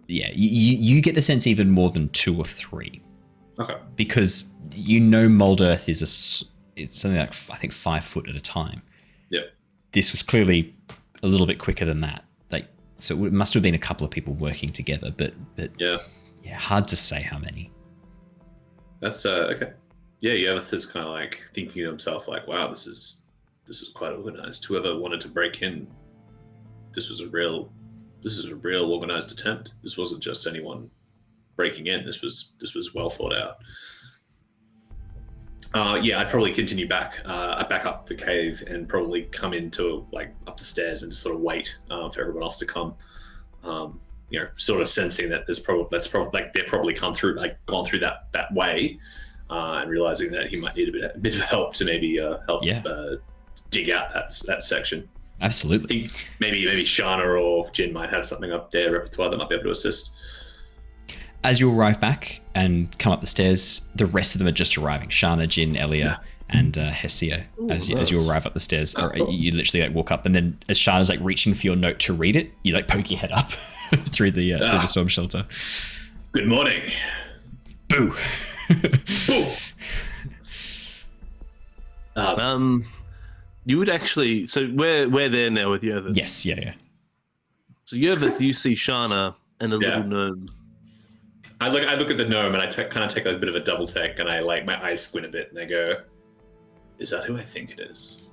Yeah, you get the sense even more than 2 or 3. Okay. Because you know mold earth is it's something like, I think, 5 foot at a time. Yep. This was clearly a little bit quicker than that. So it must have been a couple of people working together, but yeah, hard to say how many. That's okay. Yeah, Yervith is kind of like thinking to himself, like, wow, this is quite organized. Whoever wanted to break in, this is a real organized attempt. This wasn't just anyone breaking in. This was well thought out. Yeah, I'd probably continue back up the cave and probably come into like up the stairs and just sort of wait for everyone else to come. Sort of sensing that that's probably like they've probably gone through that way, and realizing that he might need a bit of help to maybe help dig out that section. Absolutely. I think maybe Shana or Jin might have something up their repertoire that might be able to assist. As you arrive back and come up the stairs, the rest of them are just arriving. Shana, Jin, Elia, and Hesea. As you arrive up the stairs, you literally like walk up, and then as Shana's like reaching for your note to read it, you like poke your head up through the storm shelter. Good morning. Boo. Boo. You would actually. So we're there now with Yervith. Yes. Yeah. So Yervith, you see Shana and a little gnome. I look at the gnome and I kind of take a bit of a double take, and I like my eyes squint a bit and I go, "Is that who I think it is?"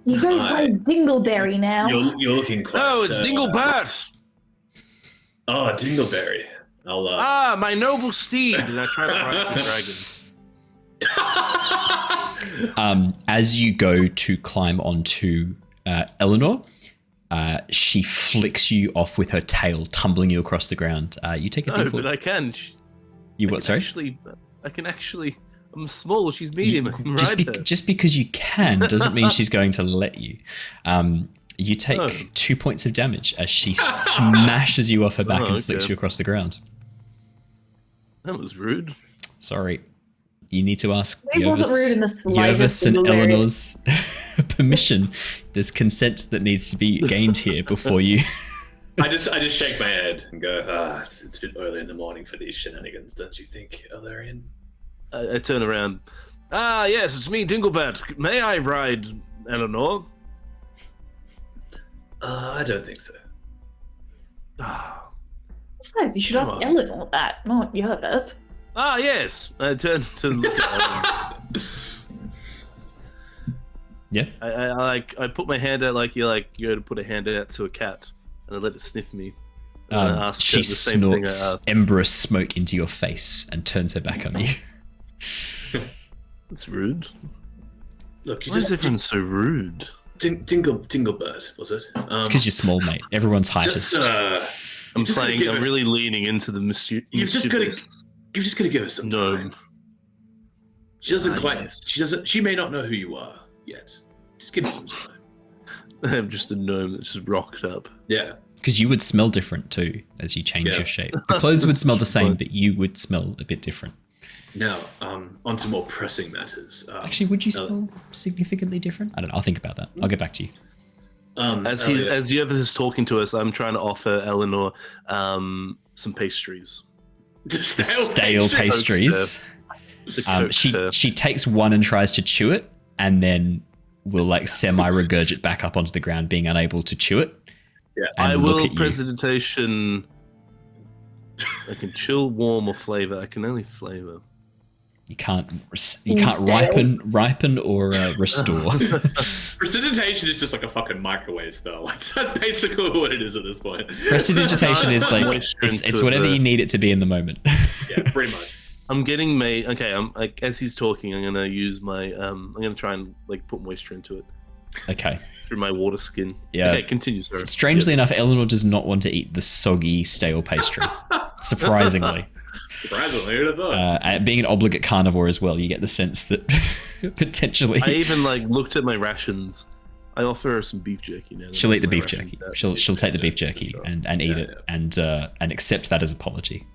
You go by Dingleberry now. You're looking quite. Oh, it's Dinglebert. Oh, Dingleberry. I'll my noble steed. And I try to ride the dragon. As you go to climb onto Eleanor, she flicks you off with her tail, tumbling you across the ground. You take a No, D4. but I can. You what? Sorry. I can actually. I'm small. She's medium. I can ride her. Just because you can doesn't mean she's going to let you. You take 2 points of damage as she smashes you off her back and flicks you across the ground. That was rude. Sorry. You need to ask It wasn't rude in the slightest. Yervith's and Eleanor's permission. There's consent that needs to be gained here before you. I just shake my head and go, it's a bit early in the morning for these shenanigans, don't you think, Elarian? I turn around. Yes, it's me, Dinglebert. May I ride Eleanor? I don't think so. Besides, you should ask Eleanor that, not Yervith. Yes. I turn to look at Eleanor. Yeah. I put my hand out like you go to put a hand out to a cat, and I let it sniff me. And I ask she her the same thing I snorts asked. emberous smoke into your face and turns her back on you. That's rude. Look, you Why is just everyone so rude? Tinglebird, was it? It's because you're small, mate. Everyone's heightest. I'm really leaning into the You've just got to give her some time. She doesn't quite. Yes. She may not know who you are yet. Just give her some time. I'm just a gnome that's just rocked up. Yeah. Because you would smell different too as you change your shape. The clothes would smell the same, but you would smell a bit different. Now, on to more pressing matters. Actually, would you smell significantly different? I don't know. I'll think about that. I'll get back to you. As Yervith is talking to us, I'm trying to offer Eleanor some pastries. The stale pastries. She takes one and tries to chew it, and then will like semi-regurgite back up onto the ground, being unable to chew it. Yeah, I will presentation. I can chill, warm, or flavor. I can only flavor. You can't ripen or restore. Prestidigitation is just like a fucking microwave spell. That's basically what it is at this point. Prestidigitation is like it's whatever you need it to be in the moment. Yeah, pretty much. I'm getting as he's talking, I'm gonna use my I'm gonna try and like put moisture into it. Okay. Through my water skin. Yeah. Okay, continue, sir. Strangely enough, Eleanor does not want to eat the soggy, stale pastry. Surprisingly. Surprisingly, who'd have thought? Being an obligate carnivore as well, you get the sense that potentially. I even looked at my rations. I offer her some beef jerky now. She'll eat the beef jerky. She'll take the beef jerky and eat it and accept that as apology.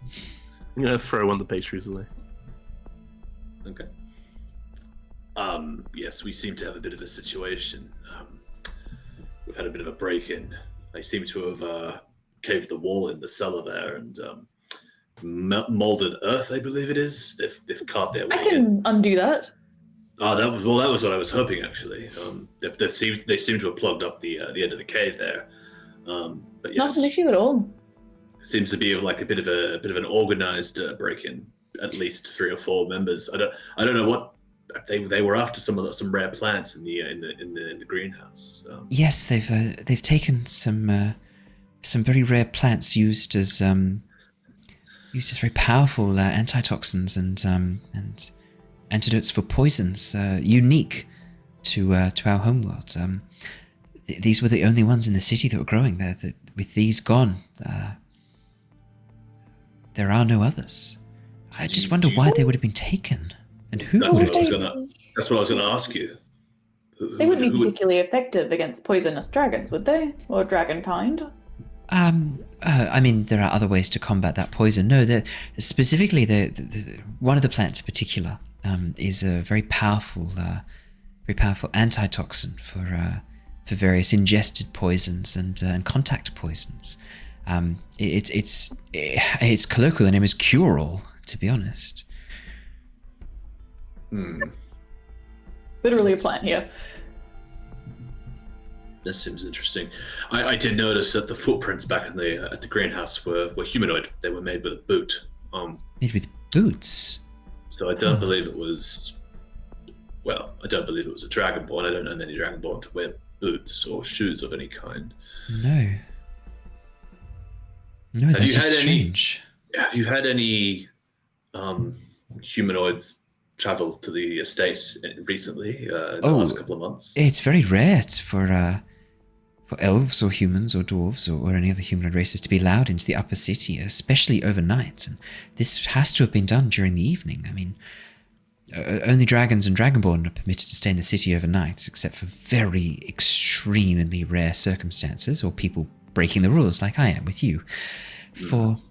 I'm gonna throw one of the pastries away. Okay. Yes, we seem to have a bit of a situation. We've had a bit of a break-in. They seem to have caved the wall in the cellar there and molded earth, I believe it is. They've carved their way I can undo that. Oh, that was what I was hoping actually. They seem to have plugged up the end of the cave there. But yes, not an issue at all. Seems to be like a bit of an organized break-in. At least 3 or 4 members. I don't know what they were after. Some rare plants in the greenhouse. Yes, they've taken some very rare plants used as very powerful antitoxins and antidotes for poisons, unique to our homeworld. These were the only ones in the city that were growing there. With these gone, there are no others. I just wonder why they would have been taken, and who would have taken them. That's what I was going to ask you. They wouldn't be particularly effective against poisonous dragons, would they? Or dragonkind? I mean, there are other ways to combat that poison. No, specifically, one of the plants in particular is a very powerful antitoxin for various ingested poisons and contact poisons. Its colloquial name is cure-all, to be honest. Literally a plant here. That seems interesting. I did notice that the footprints back in at the greenhouse were humanoid. They were made with a boot. Made with boots? So I don't believe it was. Well, I don't believe it was a dragonborn. I don't know many dragonborn to wear boots or shoes of any kind. No, that's just strange. Have you had any humanoids travel to the estate recently? In the last couple of months? It's very rare for elves or humans or dwarves or any other humanoid races to be allowed into the upper city, especially overnight. And this has to have been done during the evening. I mean, only dragons and dragonborn are permitted to stay in the city overnight, except for very extremely rare circumstances or people breaking the rules like I am with you. In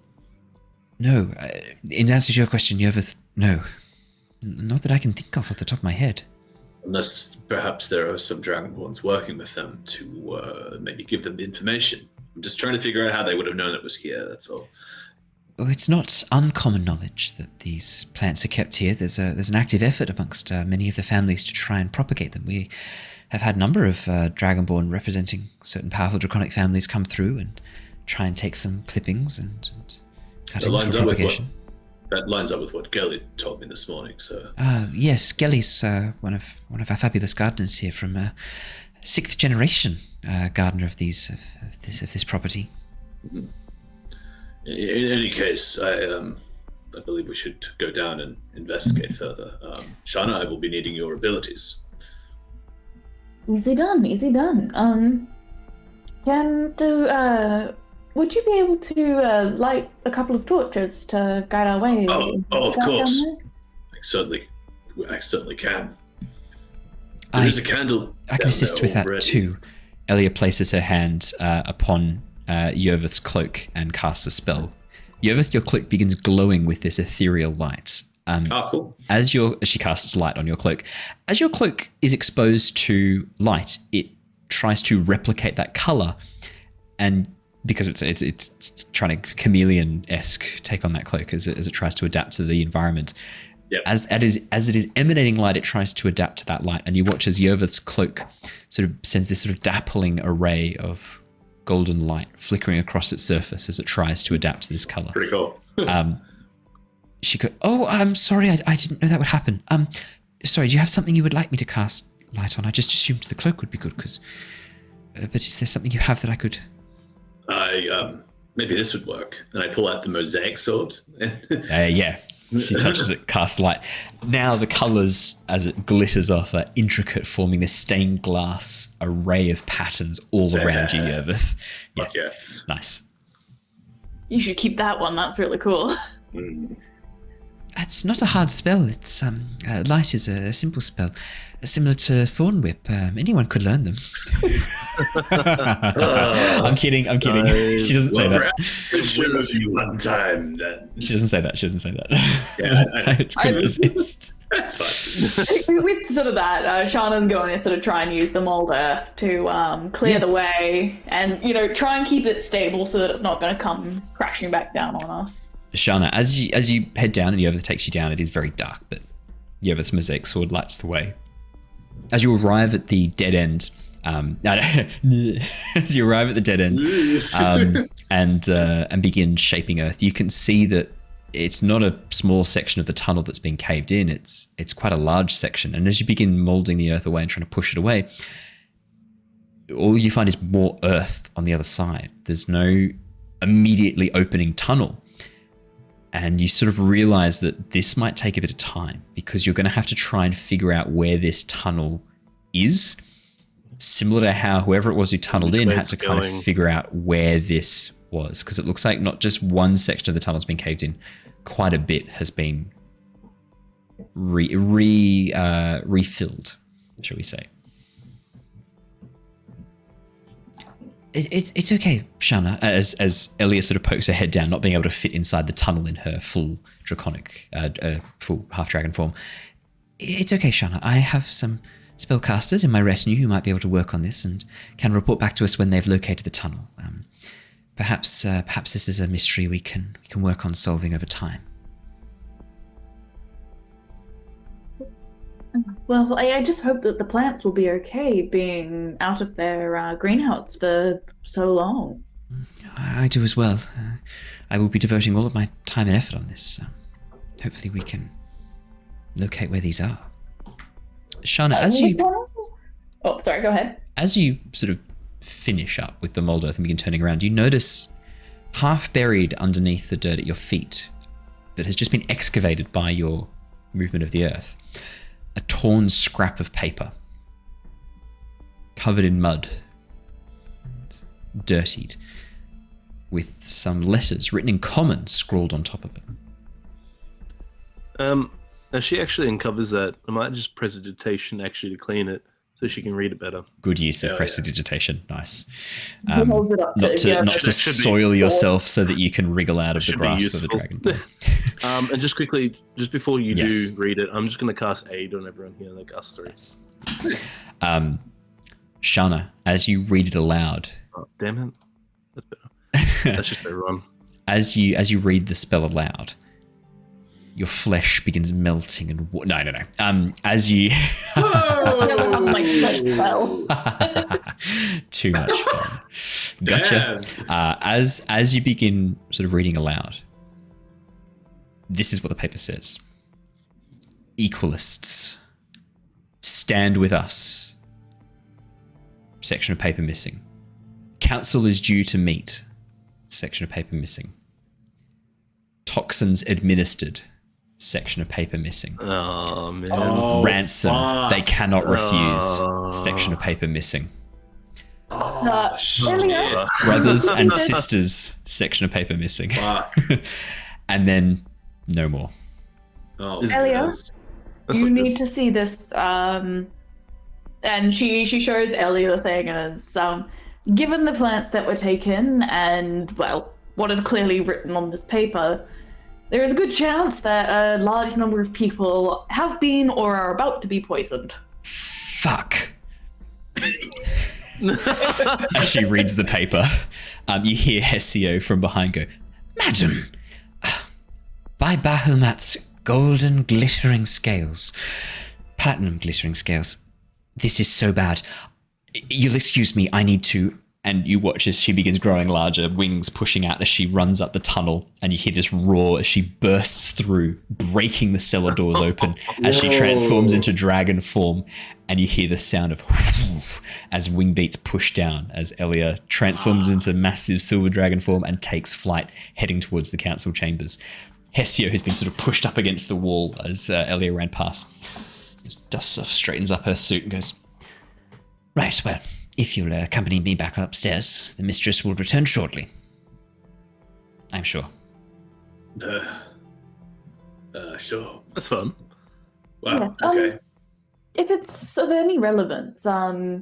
answer to your question, Yervith, no. Not that I can think of off the top of my head. Unless perhaps there are some dragonborns working with them to maybe give them the information. I'm just trying to figure out how they would have known it was here, that's all. Oh, it's not uncommon knowledge that these plants are kept here. There's an active effort amongst many of the families to try and propagate them. We have had a number of dragonborn representing certain powerful draconic families come through and try and take some clippings and cuttings for propagation. That lines up with what Gelly told me this morning. So yes, Gelly's one of our fabulous gardeners here from 6th generation gardener of this property. In any case, I believe we should go down and investigate further. Shana, I will be needing your abilities. Easy done, easy done. Would you be able to light a couple of torches to guide our way? Oh, of course. I certainly can. There's a candle. I can assist with that too. Elia places her hand upon Yervith's cloak and casts a spell. Yervith, your cloak begins glowing with this ethereal light. Cool. As she casts light on your cloak, as your cloak is exposed to light, it tries to replicate that color, and because it's trying to chameleon-esque take on that cloak as it tries to adapt to the environment. Yep. As it is emanating light, it tries to adapt to that light, and you watch as Yervith's cloak sort of sends this sort of dappling array of golden light flickering across its surface as it tries to adapt to this color. Pretty cool. She goes, "Oh, I'm sorry, I didn't know that would happen. Sorry, do you have something you would like me to cast light on? I just assumed the cloak would be good, but is there something you have that I could?" Maybe this would work. And I pull out the mosaic sword. Yeah. She touches it, casts light. Now the colours, as it glitters off, are intricate, forming this stained glass array of patterns all around you, Yervith. Yeah. Fuck yeah. Nice. You should keep that one. That's really cool. It's not a hard spell. It's light is a simple spell, similar to Thorn Whip. Anyone could learn them. I'm kidding. She doesn't say that. Show of you one time, then. She doesn't say that. Yeah, I couldn't resist. With sort of that, Shana's going to sort of try and use the molder to clear the way and, try and keep it stable so that it's not going to come crashing back down on us. Shana, as you head down and Yervith takes you down, it is very dark, but Yervith's mosaic sword lights the way. As you arrive at the dead end, and begin shaping Earth, you can see that it's not a small section of the tunnel that's been caved in. It's quite a large section, and as you begin molding the Earth away and trying to push it away, all you find is more Earth on the other side. There's no immediately opening tunnel. And you sort of realize that this might take a bit of time because you're going to have to try and figure out where this tunnel is, similar to how whoever it was who tunneled in had to kind of figure out where this was, because it looks like not just one section of the tunnel's been caved in, quite a bit has been refilled, shall we say. It's okay, Shana. As Elia sort of pokes her head down, not being able to fit inside the tunnel in her full draconic, full half-dragon form. It's okay, Shana. I have some spellcasters in my retinue who might be able to work on this and can report back to us when they've located the tunnel. Perhaps this is a mystery we can work on solving over time. Well, I just hope that the plants will be okay being out of their greenhouse for so long. I do as well. I will be devoting all of my time and effort on this. Hopefully we can locate where these are. Shana, as you... Oh, sorry, go ahead. As you sort of finish up with the mold earth and begin turning around, you notice half buried underneath the dirt at your feet that has just been excavated by your movement of the earth, a torn scrap of paper covered in mud and dirtied with some letters written in common scrawled on top of it. As she actually uncovers that, I might just prestidigitation actually to clean it so she can read it better. Good use of prestidigitation. Nice. Holds it up not to soil yourself so that you can wriggle out of the grasp of a dragon. And just quickly, just before you do read it, I'm just going to cast Aid on everyone here, like us three. Nice. Shana, as you read it aloud. Oh, damn it. That's better. That's just everyone. As you read the spell aloud, your flesh begins melting and no. As you too much fun. Gotcha. As you begin sort of reading aloud, this is what the paper says. Equalists, stand with us. Section of paper missing. Council is due to meet. Section of paper missing. toxins administered section of paper missing. Oh man. Ransom, fuck. they cannot refuse section of paper missing. Elliot? Brothers and sisters section of paper missing. Fuck. And then no more. Oh, Elio? That's You not good. need to see this. And she shows Ellie the thing, and it's given the plants that were taken, and well, what is clearly written on this paper, there is a good chance that a large number of people have been or are about to be poisoned. Fuck. As she reads the paper, you hear Hesio from behind go, Madam, by Bahamut's golden glittering scales, platinum glittering scales, this is so bad. You'll excuse me, I need to... and you watch as she begins growing larger, wings pushing out as she runs up the tunnel, and you hear this roar as she bursts through, breaking the cellar doors open as she transforms into dragon form, and you hear the sound of as wing beats push down as Elia transforms into massive silver dragon form and takes flight, heading towards the council chambers. Hesio, who's been sort of pushed up against the wall as Elia ran past, just dusts off, straightens up her suit and goes, Right, well, if you'll accompany me back upstairs, the mistress will return shortly. I'm sure. Sure. That's fun. Wow. Yes, Okay. If it's of any relevance, I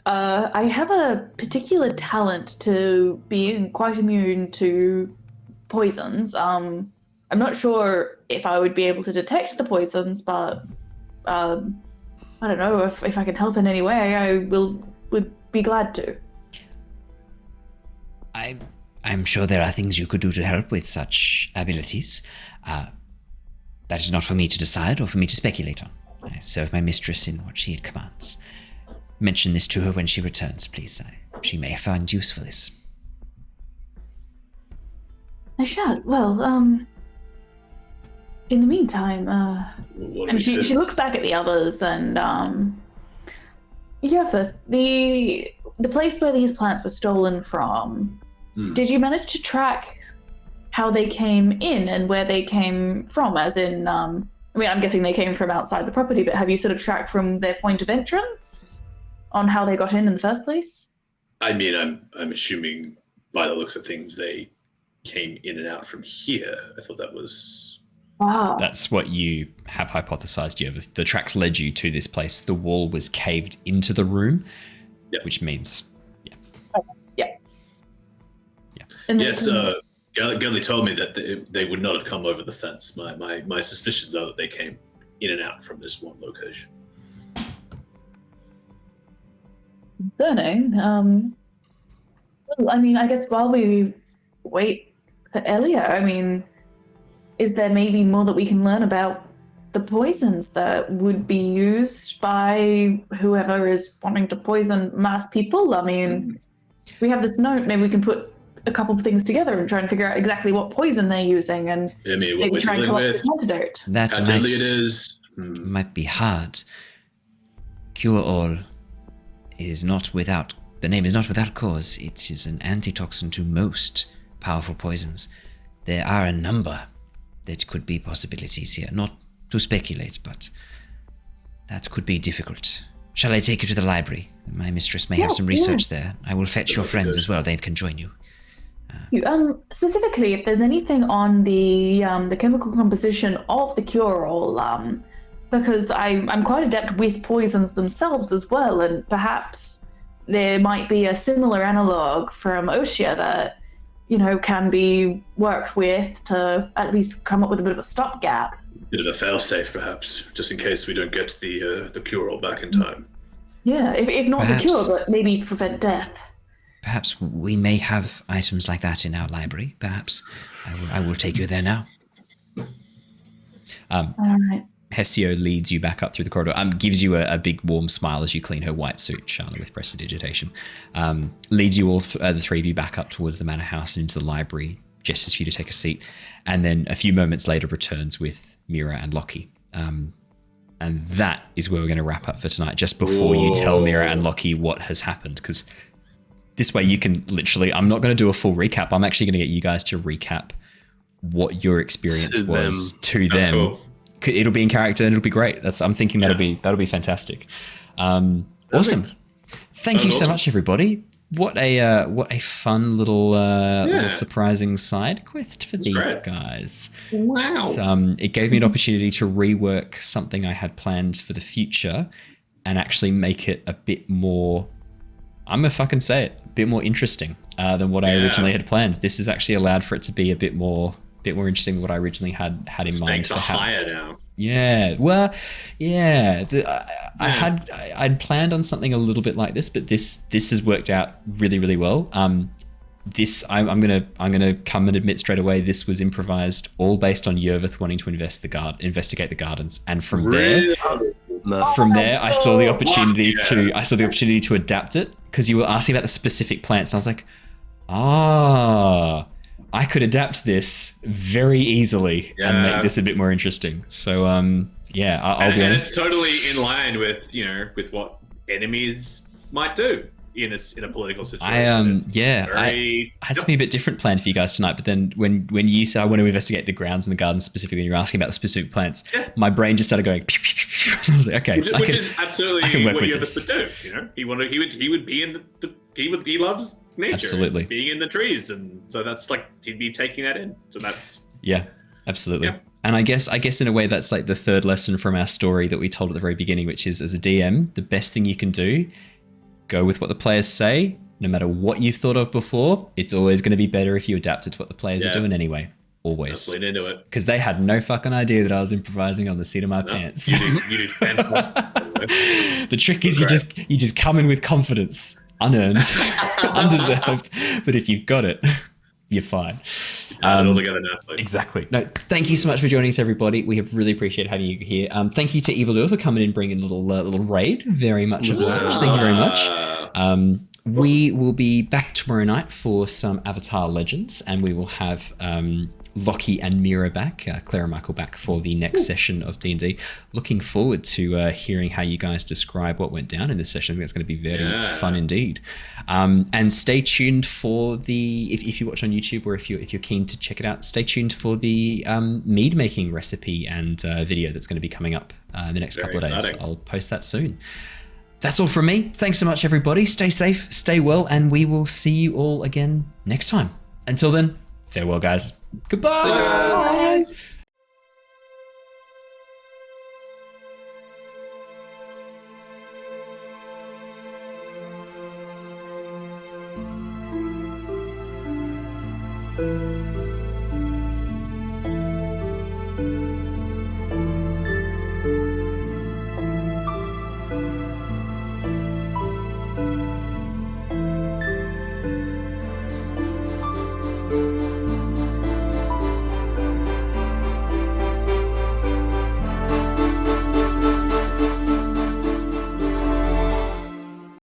have a particular talent to being quite immune to poisons. I'm not sure if I would be able to detect the poisons, but I don't know if I can help in any way. I would be glad to. I'm sure there are things you could do to help with such abilities. That is not for me to decide or for me to speculate on. I serve my mistress in what she commands. Mention this to her when she returns, please. She may find use for this. I shall. Well, in the meantime, What do and we she do? looks back at the others and Yervith, the place where these plants were stolen from, did you manage to track how they came in and where they came from? As in, I mean, I'm guessing they came from outside the property, but have you sort of tracked from their point of entrance on how they got in the first place? I mean, I'm assuming by the looks of things they came in and out from here. I thought that was... Wow. that's what you have hypothesized. The tracks led you to this place. The wall was caved into the room, which means, And they Yes, came- Gurley told me that they would not have come over the fence. My suspicions are that they came in and out from this one location. Concerning. Well, I mean, I guess while we wait for Elia, I mean, is there maybe more that we can learn about the poisons that would be used by whoever is wanting to poison mass people? I mean, we have this note, maybe we can put a couple of things together and try and figure out exactly what poison they're using and I mean, what maybe we're try and dealing come up with, with an antidote. That how deadly it is. might be hard. Cure-all is not without... The name is not without cause. It is an antitoxin to most powerful poisons. There are a number that could be possibilities here. Not to speculate, but that could be difficult. Shall I take you to the library? My mistress may have some research there. I will fetch your friends as well. They can join you. Specifically, if there's anything on the chemical composition of the cure-all, because I'm quite adept with poisons themselves as well, and perhaps there might be a similar analog from Oshia that, can be worked with to at least come up with a bit of a stopgap. Bit of a failsafe, perhaps, just in case we don't get the cure-all back in time. Yeah, if not Perhaps. the cure, but maybe to prevent death. Perhaps we may have items like that in our library. Perhaps. I will take you there now. All right. Hesio leads you back up through the corridor, gives you a big warm smile as you clean her white suit, Shana, with prestidigitation. Leads you all, the three of you, back up towards the manor house and into the library, gestures for you to take a seat, and then a few moments later returns with Mira and Lockie. And that is where we're going to wrap up for tonight, just before you tell Mira and Lockie what has happened, because this way you can literally... I'm not going to do a full recap. I'm actually going to get you guys to recap what your experience To was them. to That's them. cool. It'll be in character and it'll be great. I'm thinking that'll be fantastic. Awesome. Thank you so much, everybody. What a fun little surprising side quest for these guys. Wow. It gave me an opportunity to rework something I had planned for the future and actually make it a bit more, I'm gonna fucking say it, a bit more interesting than what I originally had planned. This has actually allowed for it to be a bit more interesting than what I originally had in mind. Stakes are higher now. Yeah, well, yeah. I'd planned on something a little bit like this, but this has worked out really, really well. I'm gonna come and admit straight away this was improvised, all based on Yervith wanting to investigate the gardens, and from there, I saw the opportunity to adapt it because you were asking about the specific plants, and I was like, I could adapt this very easily and make this a bit more interesting. So, I'll be honest. And it's totally in line with what enemies might do in a political situation. I had something a bit different planned for you guys tonight, but then when you said I want to investigate the grounds and the gardens specifically, and you're asking about the specific plants, my brain just started going. I was like, okay, which is absolutely what Yervith would do. He loves nature, absolutely, being in the trees, and so that's like he'd be taking that in. So that's absolutely. Yeah. And I guess in a way that's like the third lesson from our story that we told at the very beginning, which is as a DM, the best thing you can do, go with what the players say. No matter what you've thought of before, it's always going to be better if you adapt it to what the players are doing anyway. Always. Let's lean into it. Because they had no fucking idea that I was improvising on the seat of my pants. You do fantastic. The trick is you just come in with confidence, unearned, undeserved. But if you've got it, you're fine. It's all together nicely. Exactly. No, thank you so much for joining us, everybody. We have really appreciated having you here. Thank you to Evilua for coming in, bringing a little raid. Very much obliged. Thank you very much. We will be back tomorrow night for some Avatar Legends, and we will have Lockie and Mira back, Claire and Michael back for the next session of D&D. Looking forward to hearing how you guys describe what went down in this session. I think it's going to be very fun indeed. And stay tuned for the, if you watch on YouTube or if you're keen to check it out, stay tuned for the mead making recipe and video that's going to be coming up in the next couple of days. I'll post that soon. That's all from me. Thanks so much, everybody. Stay safe, stay well, and we will see you all again next time. Until then, farewell, guys. Goodbye. Bye. Bye.